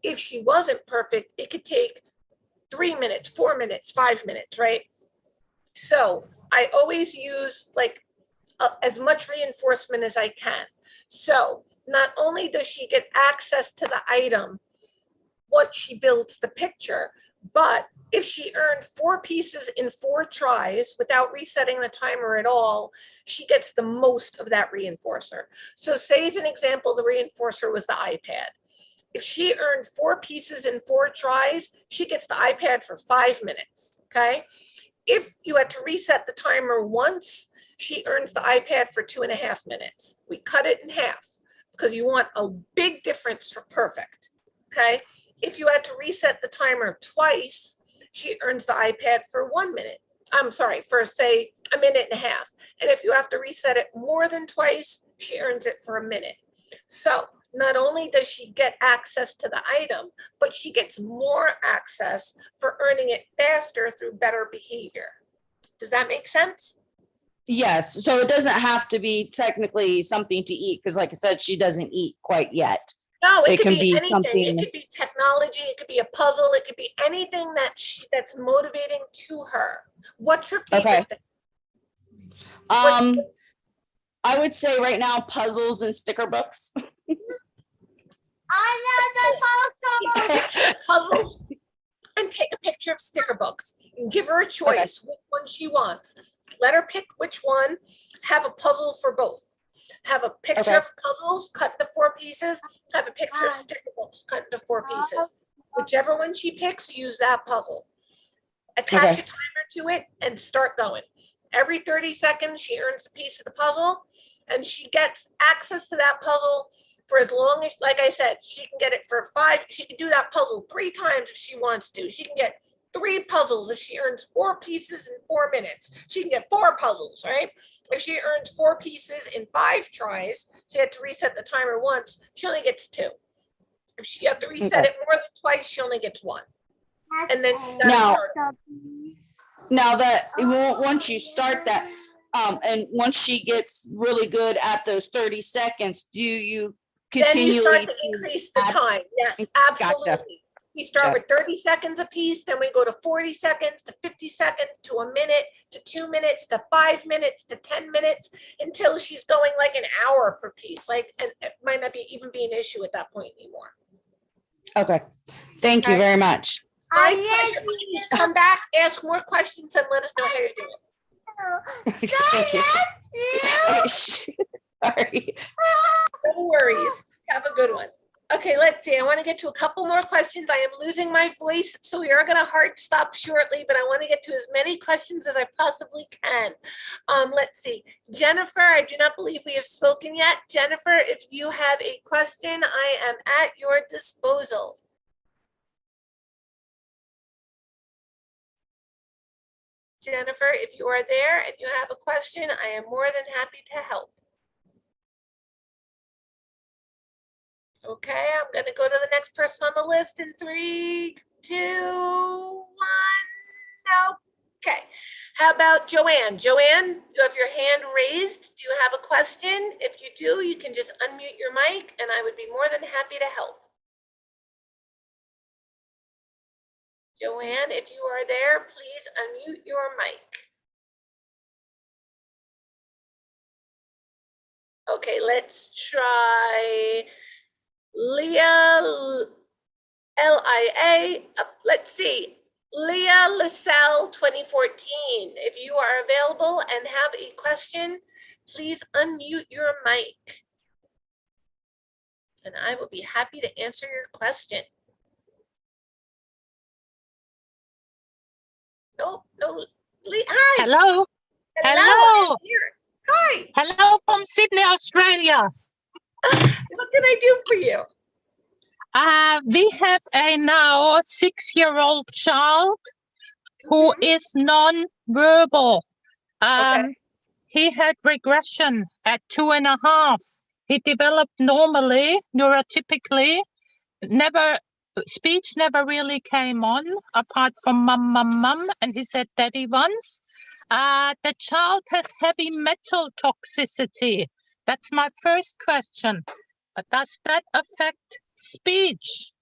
If she wasn't perfect, it could take 3 minutes, 4 minutes, 5 minutes, right? So I always use like as much reinforcement as I can. So not only does she get access to the item once she builds the picture, but if she earned 4 pieces in 4 tries without resetting the timer at all, she gets the most of that reinforcer. So say as an example, the reinforcer was the iPad. If she earned 4 pieces in 4 tries, she gets the iPad for 5 minutes, okay? If you had to reset the timer once, she earns the iPad for 2.5 minutes. We cut it in half because you want a big difference for perfect, okay? If you had to reset the timer twice, she earns the iPad for 1 minute. I'm sorry, for say 1.5 minutes. And if you have to reset it more than twice, she earns it for 1 minute. So not only does she get access to the item, but she gets more access for earning it faster through better behavior. Does that make sense? Yes, so it doesn't have to be technically something to eat, because like I said, she doesn't eat quite yet. No, it It could can be be anything. something- It could be technology. It could be a puzzle. It could be anything that's motivating to her. What's her favorite Okay. thing? I would say right now, puzzles and sticker books. Puzzles and take a picture of sticker books and give her a choice which one she wants. Let her pick which one. Have a puzzle for both. Have a picture of puzzles cut into 4 pieces. Have a picture of sticker books cut into 4 pieces. Whichever one she picks, use that puzzle. Attach a timer to it and start going. Every 30 seconds, she earns a piece of the puzzle, and she gets access to that puzzle for as long as, like I said, she can get it for 5. She can do that puzzle 3 times if she wants to. She can get 3 puzzles if she earns 4 pieces in 4 minutes. She can get 4 puzzles, right? If she earns 4 pieces in 5 tries, she had to reset the timer once, she only gets 2. If she has to reset it more than twice, she only gets 1. And then Now that once you start that, and once she gets really good at those 30 seconds, do you continually Then you start to increase the time. Yes, absolutely. Gotcha. We start with 30 seconds a piece, then we go to 40 seconds, to 50 seconds, to 1 minute, to 2 minutes, to 5 minutes, to 10 minutes, until she's going like an hour per piece. Like, and it might not be even be an issue at that point anymore. Okay, thank you very much. My pleasure. Please come back, ask more questions, and let us know how you're doing. Sorry. No worries. Have a good one. Okay, let's see. I want to get to a couple more questions. I am losing my voice, so we are going to hard stop shortly, but I want to get to as many questions as I possibly can. Let's see. Jennifer, I do not believe we have spoken yet. Jennifer, if you have a question, I am at your disposal. Jennifer, if you are there and you have a question, I am more than happy to help. Okay, I'm going to go to the next person on the list in 3, 2, 1. Nope. Okay, how about Joanne? Joanne, you have your hand raised. Do you have a question? If you do, you can just unmute your mic and I would be more than happy to help. Joanne, if you are there, please unmute your mic. Okay, let's try Leah, L-I-A, let's see. Leah LaSalle 2014. If you are available and have a question, please unmute your mic. And I will be happy to answer your question. No, hi. Hello. Hello. Hi. Hello from Sydney, Australia. What can I do for you? We have a now 6-year-old child who is non-verbal. He had regression at 2.5. He developed normally, neurotypically, speech never really came on apart from mum, mum, mum, and he said daddy once. The child has heavy metal toxicity. That's my first question. Does that affect speech?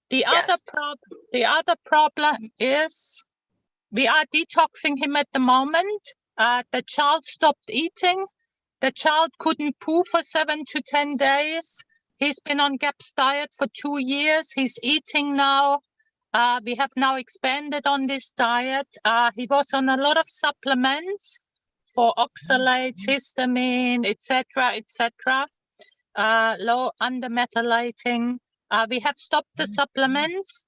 The other problem is we are detoxing him at the moment. The child stopped eating. The child couldn't poo for 7 to 10 days. He's been on GAPS diet for 2 years. He's eating now. We have now expanded on this diet. He was on a lot of supplements for oxalates, histamine, etc., etc. Low undermethylating. We have stopped the supplements.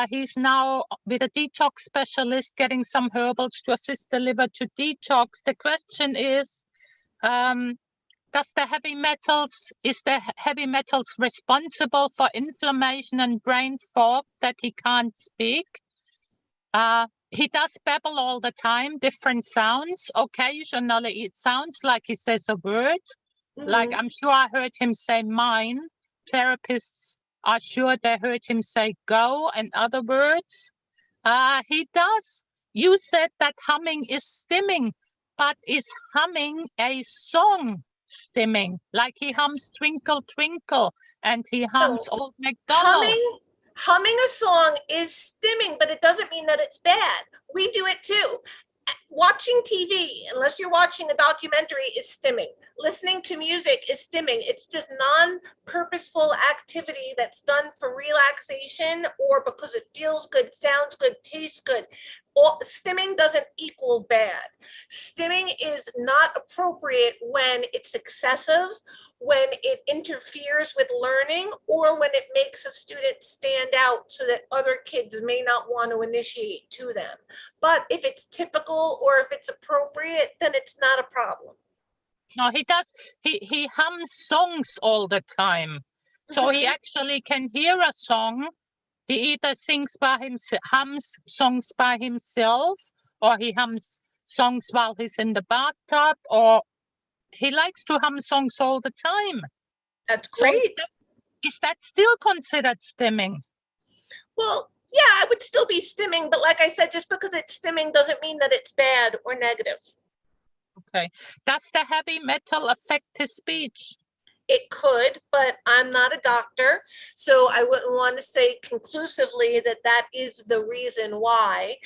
He's now with a detox specialist getting some herbals to assist the liver to detox. The question is, is the heavy metals responsible for inflammation and brain fog that he can't speak? He does babble all the time, different sounds. Occasionally it sounds like he says a word. Like I'm sure I heard him say mine. Therapists are sure they heard him say go and other words. He does. You said that humming is stimming, but is humming a song stimming? Like he hums Twinkle Twinkle and he hums Old MacDonald. Humming a song is stimming, but it doesn't mean that it's bad. We do it too. Watching TV, unless you're watching a documentary, is stimming. Listening to music is stimming. It's just non-purposeful activity that's done for relaxation or because it feels good, sounds good, tastes good. Stimming doesn't equal bad. Stimming is not appropriate when it's excessive, when it interferes with learning, or when it makes a student stand out so that other kids may not want to initiate to them. But if it's typical or if it's appropriate, then it's not a problem. No, he does. He hums songs all the time. So he actually can hear a song. He either hums songs by himself, or he hums songs while he's in the bathtub, or he likes to hum songs all the time. That's great. So is that still considered stimming? Well, yeah, I would still be stimming, but like I said, just because it's stimming doesn't mean that it's bad or negative. Okay. Does the heavy metal affect his speech? It could, but I'm not a doctor, so I wouldn't want to say conclusively that that is the reason why.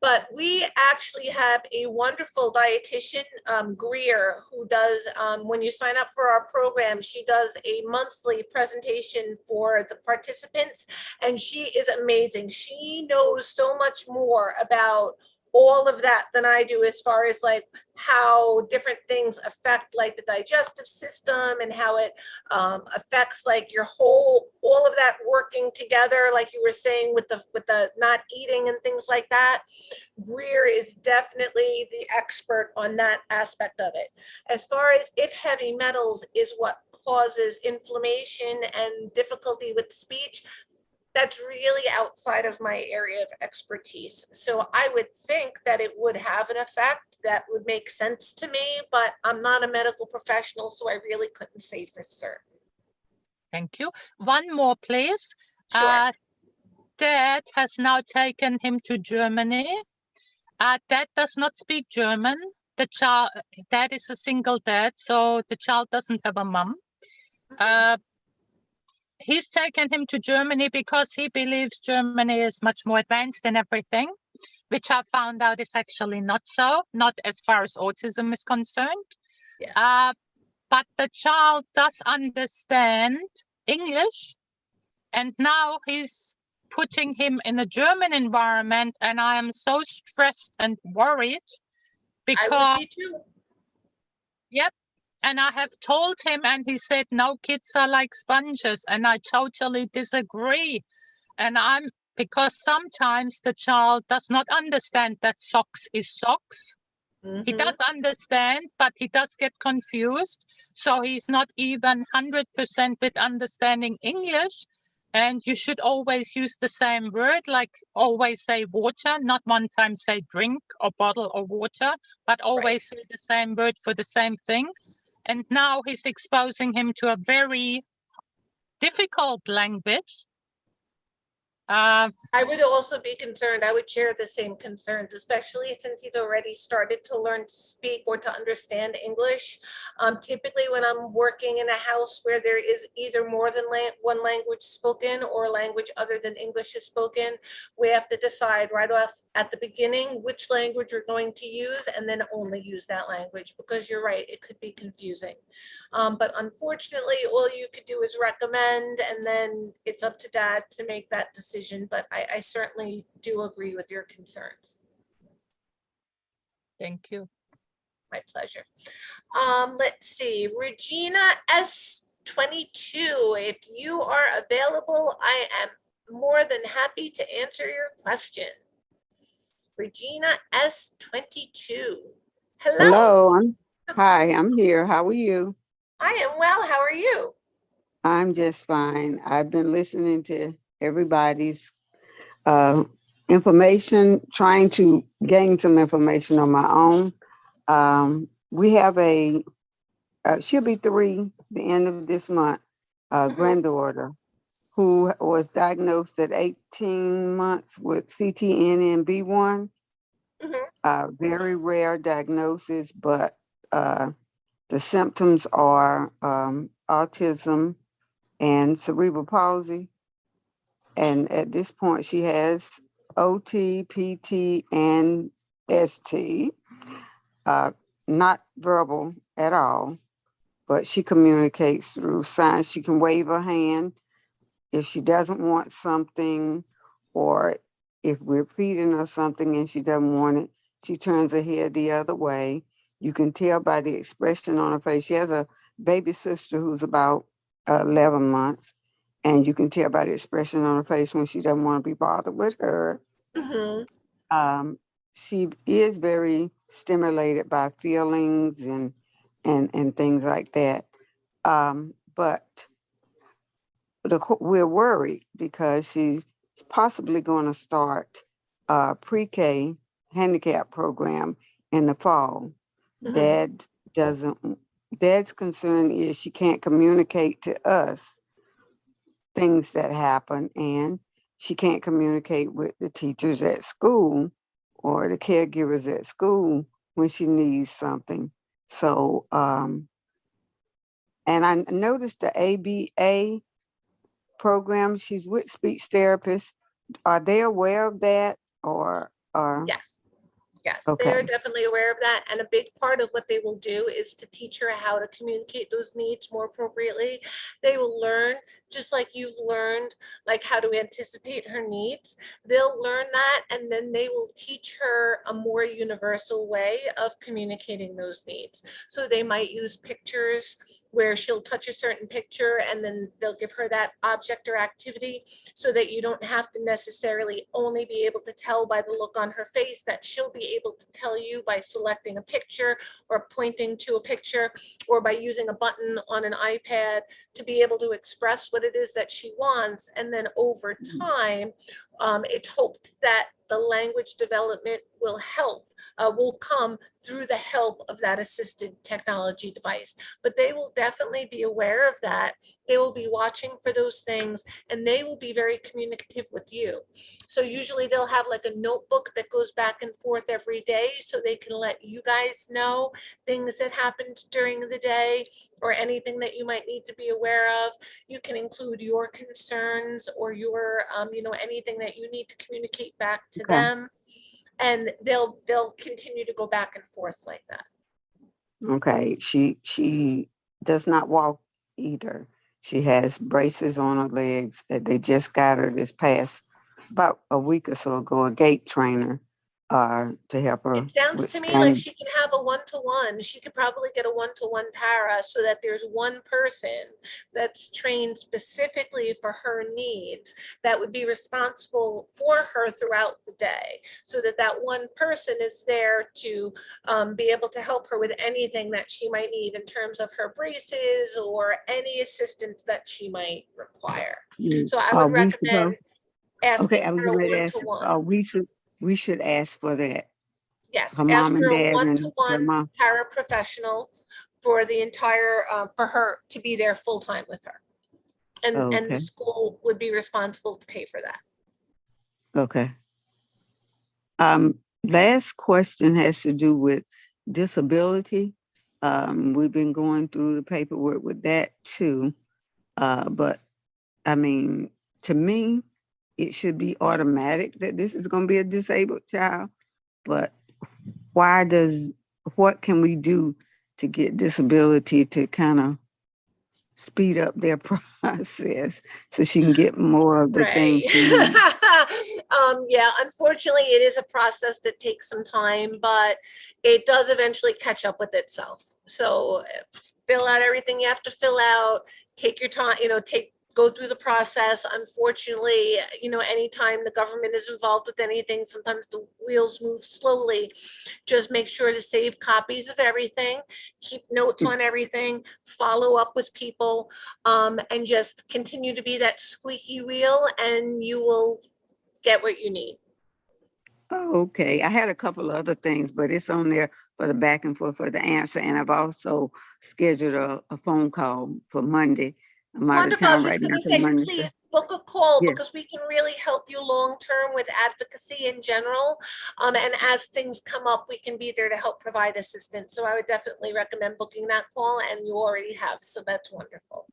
But we actually have a wonderful dietitian, Greer, who does, when you sign up for our program, she does a monthly presentation for the participants, and she is amazing. She knows so much more about all of that than I do, as far as like how different things affect like the digestive system and how it affects like your whole, all of that working together, like you were saying with the not eating and things like that. Greer is definitely the expert on that aspect of it. As far as if heavy metals is what causes inflammation and difficulty with speech, that's really outside of my area of expertise. So I would think that it would have an effect that would make sense to me, but I'm not a medical professional, so I really couldn't say for certain. Thank you. One more, please. Sure. Dad has now taken him to Germany Dad does not speak German. The child, dad is a single dad, so the child doesn't have a mom. He's taken him to Germany because he believes Germany is much more advanced in everything, which I found out is actually not so, not as far as autism is concerned. Yeah. But the child does understand English, and now he's putting him in a German environment, and I am so stressed and worried because I would be too. Yep. And I have told him, and he said, no, kids are like sponges. And I totally disagree. And because sometimes the child does not understand that socks is socks. He does understand, but he does get confused. So he's not even 100% with understanding English. And you should always use the same word, like always say water, not one time say drink or bottle or water, but always say the same word for the same thing. And now he's exposing him to a very difficult language. I would also be concerned. I would share the same concerns, especially since he's already started to learn to speak or to understand English. Typically, when I'm working in a house where there is either more than one language spoken or a language other than English is spoken, we have to decide right off at the beginning which language we're going to use and then only use that language, because you're right, it could be confusing. But unfortunately, all you could do is recommend, and then it's up to dad to make that decision. But I certainly do agree with your concerns. Thank you. My pleasure. Let's see, Regina S22, if you are available, I am more than happy to answer your question. Regina S22. Hello. Hi, I'm here. How are you? I am well. How are you? I'm just fine. I've been listening to everybody's information, trying to gain some information on my own. We have she'll be 3 the end of this month, granddaughter who was diagnosed at 18 months with CTNNB1. Very rare diagnosis, but the symptoms are autism and cerebral palsy. And at this point, she has OT, PT, and ST. Not verbal at all, but she communicates through signs. She can wave her hand if she doesn't want something, or if we're feeding her something and she doesn't want it, she turns her head the other way. You can tell by the expression on her face. She has a baby sister who's about 11 months. And you can tell by the expression on her face when she doesn't want to be bothered with her. She is very stimulated by feelings and things like that. But we're worried because she's possibly going to start a pre-K handicap program in the fall. Dad's concern is she can't communicate to us things that happen, and she can't communicate with the teachers at school or the caregivers at school when she needs something. So, and I noticed the ABA program, she's with speech therapists. Are they aware of that, or? Yes, Okay. they are definitely aware of that. And a big part of what they will do is to teach her how to communicate those needs more appropriately. They will learn, just like you've learned, like how to anticipate her needs. They'll learn that, and then they will teach her a more universal way of communicating those needs. So they might use pictures where she'll touch a certain picture, and then they'll give her that object or activity, so that you don't have to necessarily only be able to tell by the look on her face that she'll be able to tell you by selecting a picture or pointing to a picture, or by using a button on an iPad to be able to express what it is that she wants. And then over time, It's hoped that the language development will come through the help of that assisted technology device. But they will definitely be aware of that. They will be watching for those things, and they will be very communicative with you. So usually they'll have like a notebook that goes back and forth every day, so they can let you guys know things that happened during the day or anything that you might need to be aware of. You can include your concerns or your, anything that you need to communicate back to Okay. them. And they'll continue to go back and forth like that. Okay, she does not walk either. She has braces on her legs that they just got her this past about a week or so ago, a gait trainer to help her It sounds with to me like standing. she can have a one-to-one. She could probably get a one-to-one para so that there's one person that's trained specifically for her needs that would be responsible for her throughout the day, so that that one person is there to be able to help her with anything that she might need in terms of her braces or any assistance that she might require. So I would recommend asking I was for a going to ask, one-to-one. we should ask for that. Yes, Her ask mom for and a dad and her one-to-one mom. paraprofessional for the entire, for her to be there full-time with her. And the Okay. school would be responsible to pay for that. Okay. Last question has to do with disability. We've been going through the paperwork with that too. But I mean, to me, it should be automatic that this is going to be a disabled child. But what can we do to get disability to kind of speed up their process so she can get more of the things she needs? Yeah, unfortunately, it is a process that takes some time, but it does eventually catch up with itself. So fill out everything you have to fill out, take your time, go through the process. Unfortunately, anytime the government is involved with anything, sometimes the wheels move slowly. Just make sure to save copies of everything, keep notes on everything, follow up with people, and just continue to be that squeaky wheel, and you will get what you need. Oh, okay. I had a couple of other things, but it's on there for the back and forth for the answer. And I've also scheduled a phone call for Monday. I'm out of Wonderful. I town was right just now going to till say, Monday. please book a call Yes. because we can really help you long-term with advocacy in general. And as things come up, we can be there to help provide assistance. So I would definitely recommend booking that call, and you already have. So that's wonderful.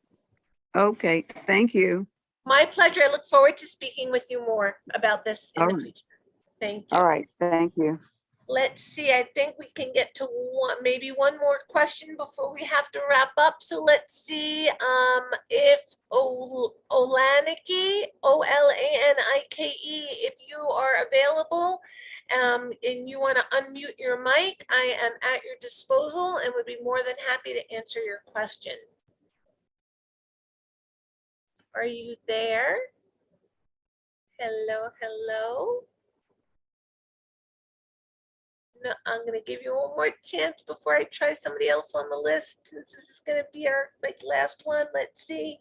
Okay. Thank you. My pleasure. I look forward to speaking with you more about this in All the right. future. Thank you. All right. Thank you. Let's see, I think we can get to maybe one more question before we have to wrap up. So let's see if Olanike, O-L-A-N-I-K-E, if you are available and you want to unmute your mic, I am at your disposal and would be more than happy to answer your question. Are you there? Hello, hello. No, I'm going to give you one more chance before I try somebody else on the list, since this is going to be our last one. Let's see.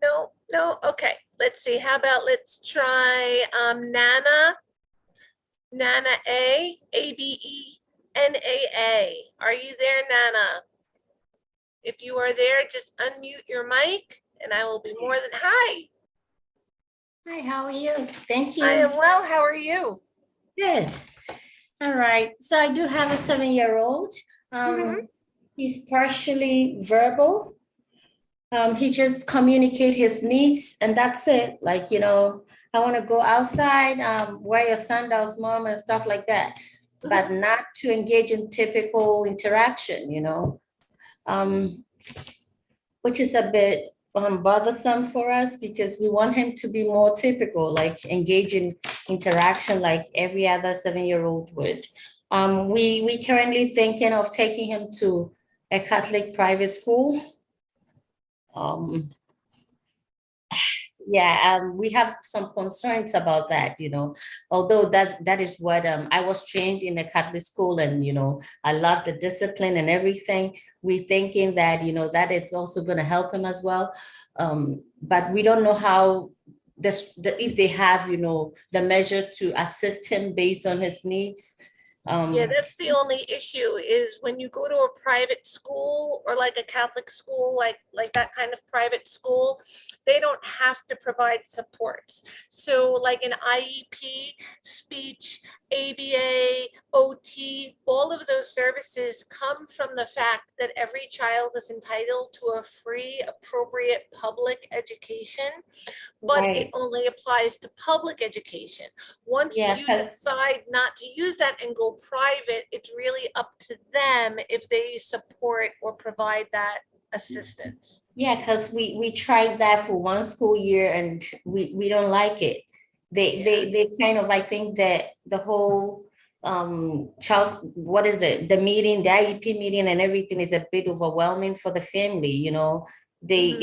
No. Okay. Let's see. How about let's try Nana A, A-B-E-N-A-A. Are you there, Nana? If you are there, just unmute your mic and I will be more than, hi. Hi, how are you? Thank you. I am well. How are you? Good. All right. So I do have a 7-year-old. He's partially verbal. He just communicate his needs and that's it. Like, I want to go outside, wear your sandals, mom, and stuff like that, but not to engage in typical interaction, which is a bit bothersome for us because we want him to be more typical, like engage in interaction like every other 7-year-old would. We currently thinking of taking him to a Catholic private school. We have some concerns about that, although that is what I was trained in a Catholic school and, I love the discipline and everything. We thinking that, that is also going to help him as well. But we don't know how if they have, the measures to assist him based on his needs. Yeah, that's the only issue is when you go to a private school or like a Catholic school, like that kind of private school, they don't have to provide supports. So like an IEP, speech, ABA, OT, all of those services come from the fact that every child is entitled to a free, appropriate public education, but it Right. only applies to public education. Once Yeah, you 'cause- decide not to use that and go private, it's really up to them if they support or provide that assistance. Yeah, because we tried that for one school year and we don't like it. They kind of, I think that the whole child, what is it, the meeting, the IEP meeting and everything is a bit overwhelming for the family, they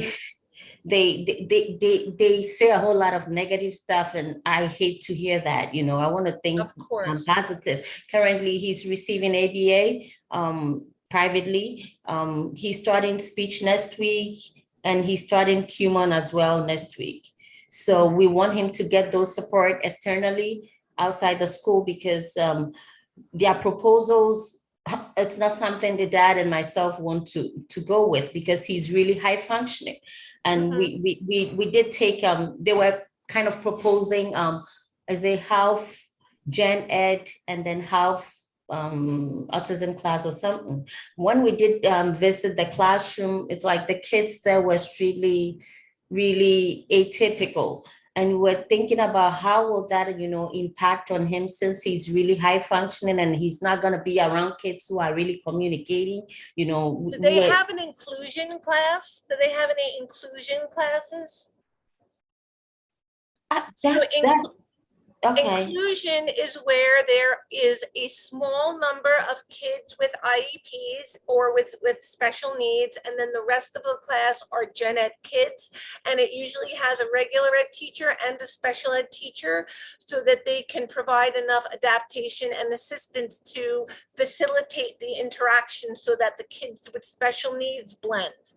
they say a whole lot of negative stuff and I hate to hear that. I want to think positive. Currently he's receiving ABA privately. He's starting speech next week and he's starting Kumon as well next week. So we want him to get those support externally outside the school because their proposals, it's not something the dad and myself want to go with because he's really high functioning. And we did take, they were kind of proposing as a half gen ed and then half autism class or something. When we did visit the classroom, it's like the kids there was really, really atypical. And we're thinking about how will that, impact on him since he's really high functioning and he's not going to be around kids who are really communicating, Do they have an inclusion class? Do they have any inclusion classes? Okay. Inclusion is where there is a small number of kids with IEPs or with special needs, and then the rest of the class are gen ed kids. And it usually has a regular ed teacher and a special ed teacher so that they can provide enough adaptation and assistance to facilitate the interaction so that the kids with special needs blend.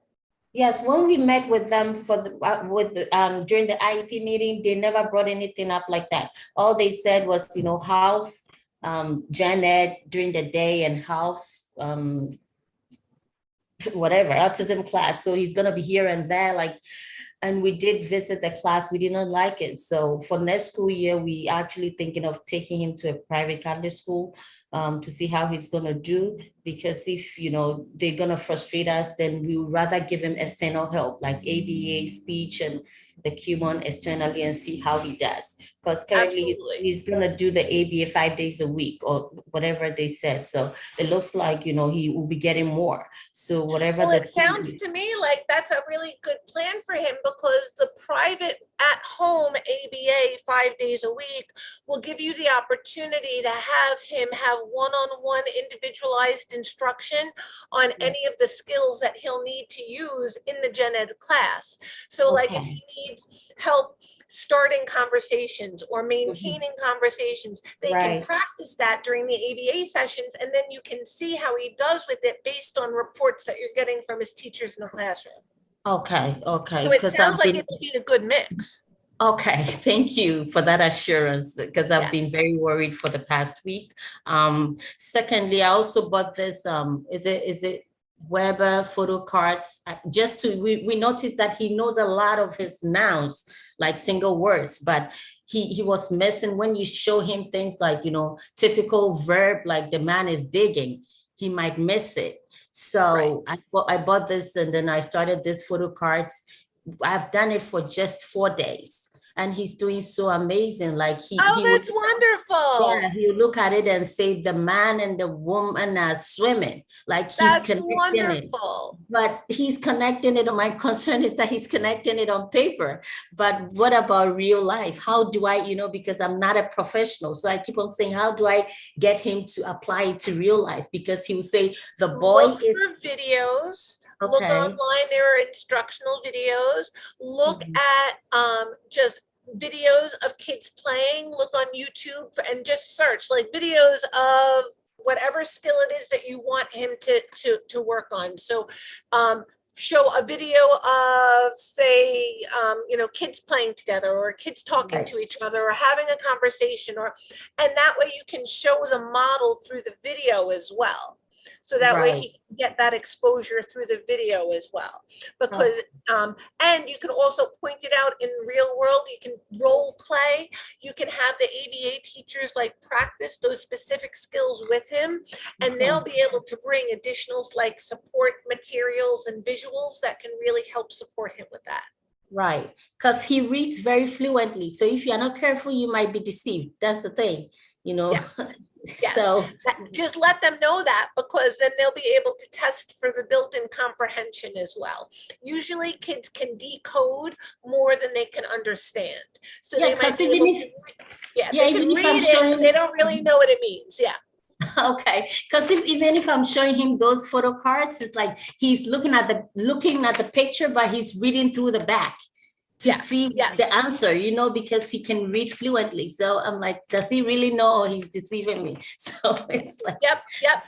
Yes, when we met with them during the IEP meeting, they never brought anything up like that. All they said was, half gen ed during the day and half whatever autism class. So he's gonna be here and there, and we did visit the class. We did not like it. So for next school year, we actually thinking of taking him to a private Catholic school to see how he's gonna do. Because if they're gonna frustrate us, then we would rather give him external help like ABA, speech, and the Kumon externally and see how he does. Because currently he's gonna do the ABA 5 days a week or whatever they said. So it looks like he will be getting more. So whatever. Well, it sounds to me like that's a really good plan for him because the private at home ABA 5 days a week will give you the opportunity to have him have one-on-one individualized instruction on any of the skills that he'll need to use in the gen ed class. So like if he needs help starting conversations or maintaining conversations, they can practice that during the ABA sessions, and then you can see how he does with it based on reports that you're getting from his teachers in the classroom. Okay. So it sounds like it would be a good mix. Okay, thank you for that assurance because I've been very worried for the past week. Secondly, I also bought this, is it Weber photo cards? We noticed that he knows a lot of his nouns, like single words, but he was missing when you show him things like, typical verb, like the man is digging, he might miss it. So I bought this and then I started this photo cards. I've done it for just 4 days. And he's doing so amazing. That's wonderful. Yeah, he'll look at it and say the man and the woman are swimming. Like he's That's connecting wonderful. it. But he's connecting it. My concern is that he's connecting it on paper. But what about real life? How do I, because I'm not a professional. So I keep on saying, how do I get him to apply it to real life? Because he will say the boy Look for videos. Look online, there are instructional videos. Look at just videos of kids playing. Look on YouTube and just search like videos of whatever skill it is that you want him to work on. So show a video of, say, kids playing together or kids talking to each other or having a conversation, and that way you can show the model through the video as well. So that way he can get that exposure through the video as well. Because, and you can also point it out in real world. You can role play. You can have the ABA teachers like practice those specific skills with him, and they'll be able to bring additional like support materials and visuals that can really help support him with that. Right, because he reads very fluently. So if you're not careful, you might be deceived. That's the thing, Yes. Yes. So just let them know that, because then they'll be able to test for the built-in comprehension as well. Usually kids can decode more than they can understand. So they might be able to, they can read it, but they don't really know what it means. Yeah. Okay, because even if I'm showing him those photo cards, it's like he's looking at the picture, but he's reading through the back to see the answer, because he can read fluently. So I'm like, does he really know, or he's deceiving me? So it's like, Yep.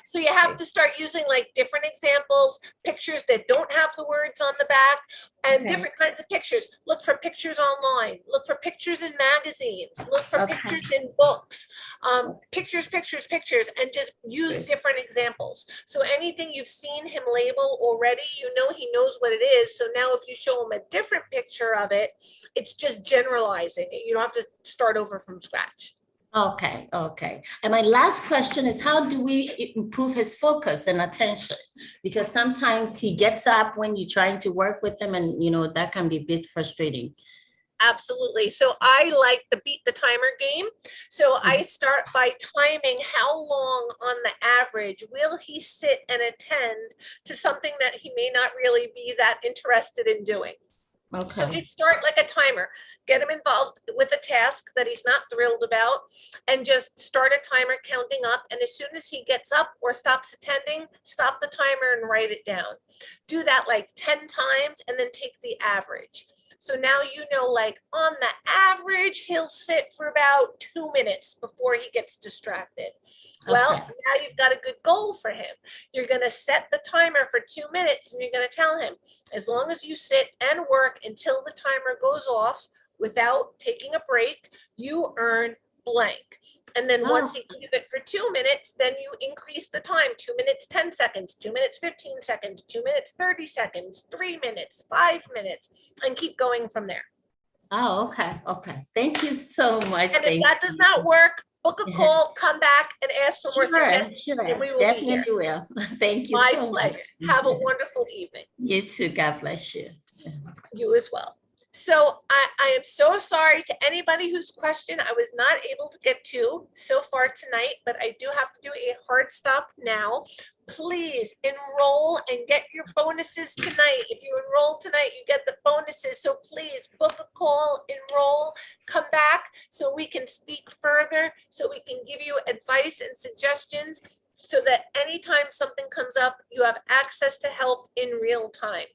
So you have to start using like different examples, pictures that don't have the words on the back, and different kinds of pictures. Look for pictures online. Look for pictures in magazines. Look for pictures in books. Pictures, and just use different examples. So anything you've seen him label already, he knows what it is. So now if you show him a different picture of it, it's just generalizing it. You don't have to start over from scratch. Okay. And my last question is, how do we improve his focus and attention? Because sometimes he gets up when you're trying to work with him, and that can be a bit frustrating. Absolutely. So I like the beat the timer game. So I start by timing how long on the average will he sit and attend to something that he may not really be that interested in doing. Okay. So just start like a timer. Get him involved with a task that he's not thrilled about, and just start a timer counting up. And as soon as he gets up or stops attending, stop the timer and write it down. Do that like 10 times and then take the average. So now like on the average, he'll sit for about 2 minutes before he gets distracted. Well, now you've got a good goal for him. You're going to set the timer for 2 minutes, and you're going to tell him, as long as you sit and work until the timer goes off without taking a break, you earn blank. And then once you do it for 2 minutes, then you increase the time, 2 minutes, 10 seconds, 2 minutes, 15 seconds, 2 minutes, 30 seconds, 3 minutes, 5 minutes, and keep going from there. Oh, okay. Thank you so much. And if that does not work, book a call, come back and ask for more suggestions. And we will Definitely be here. will. Thank you My so pleasure. much. Have a wonderful evening. You too. God bless you. You as well. So I am so sorry to anybody whose question I was not able to get to so far tonight, but I do have to do a hard stop now. Please enroll and get your bonuses tonight. If you enroll tonight, you get the bonuses. So please book a call, enroll, come back so we can speak further, so we can give you advice and suggestions, so that anytime something comes up, you have access to help in real time.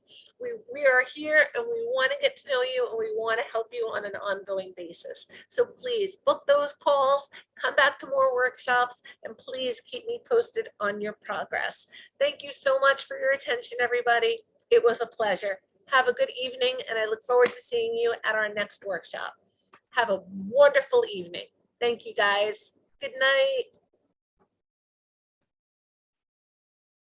We are here and we want to get to know you, and we want to help you on an ongoing basis. So please book those calls, come back to more workshops, and please keep me posted on your progress. Thank you so much for your attention, everybody. It was a pleasure. Have a good evening, and I look forward to seeing you at our next workshop. Have a wonderful evening. Thank you, guys. Good night.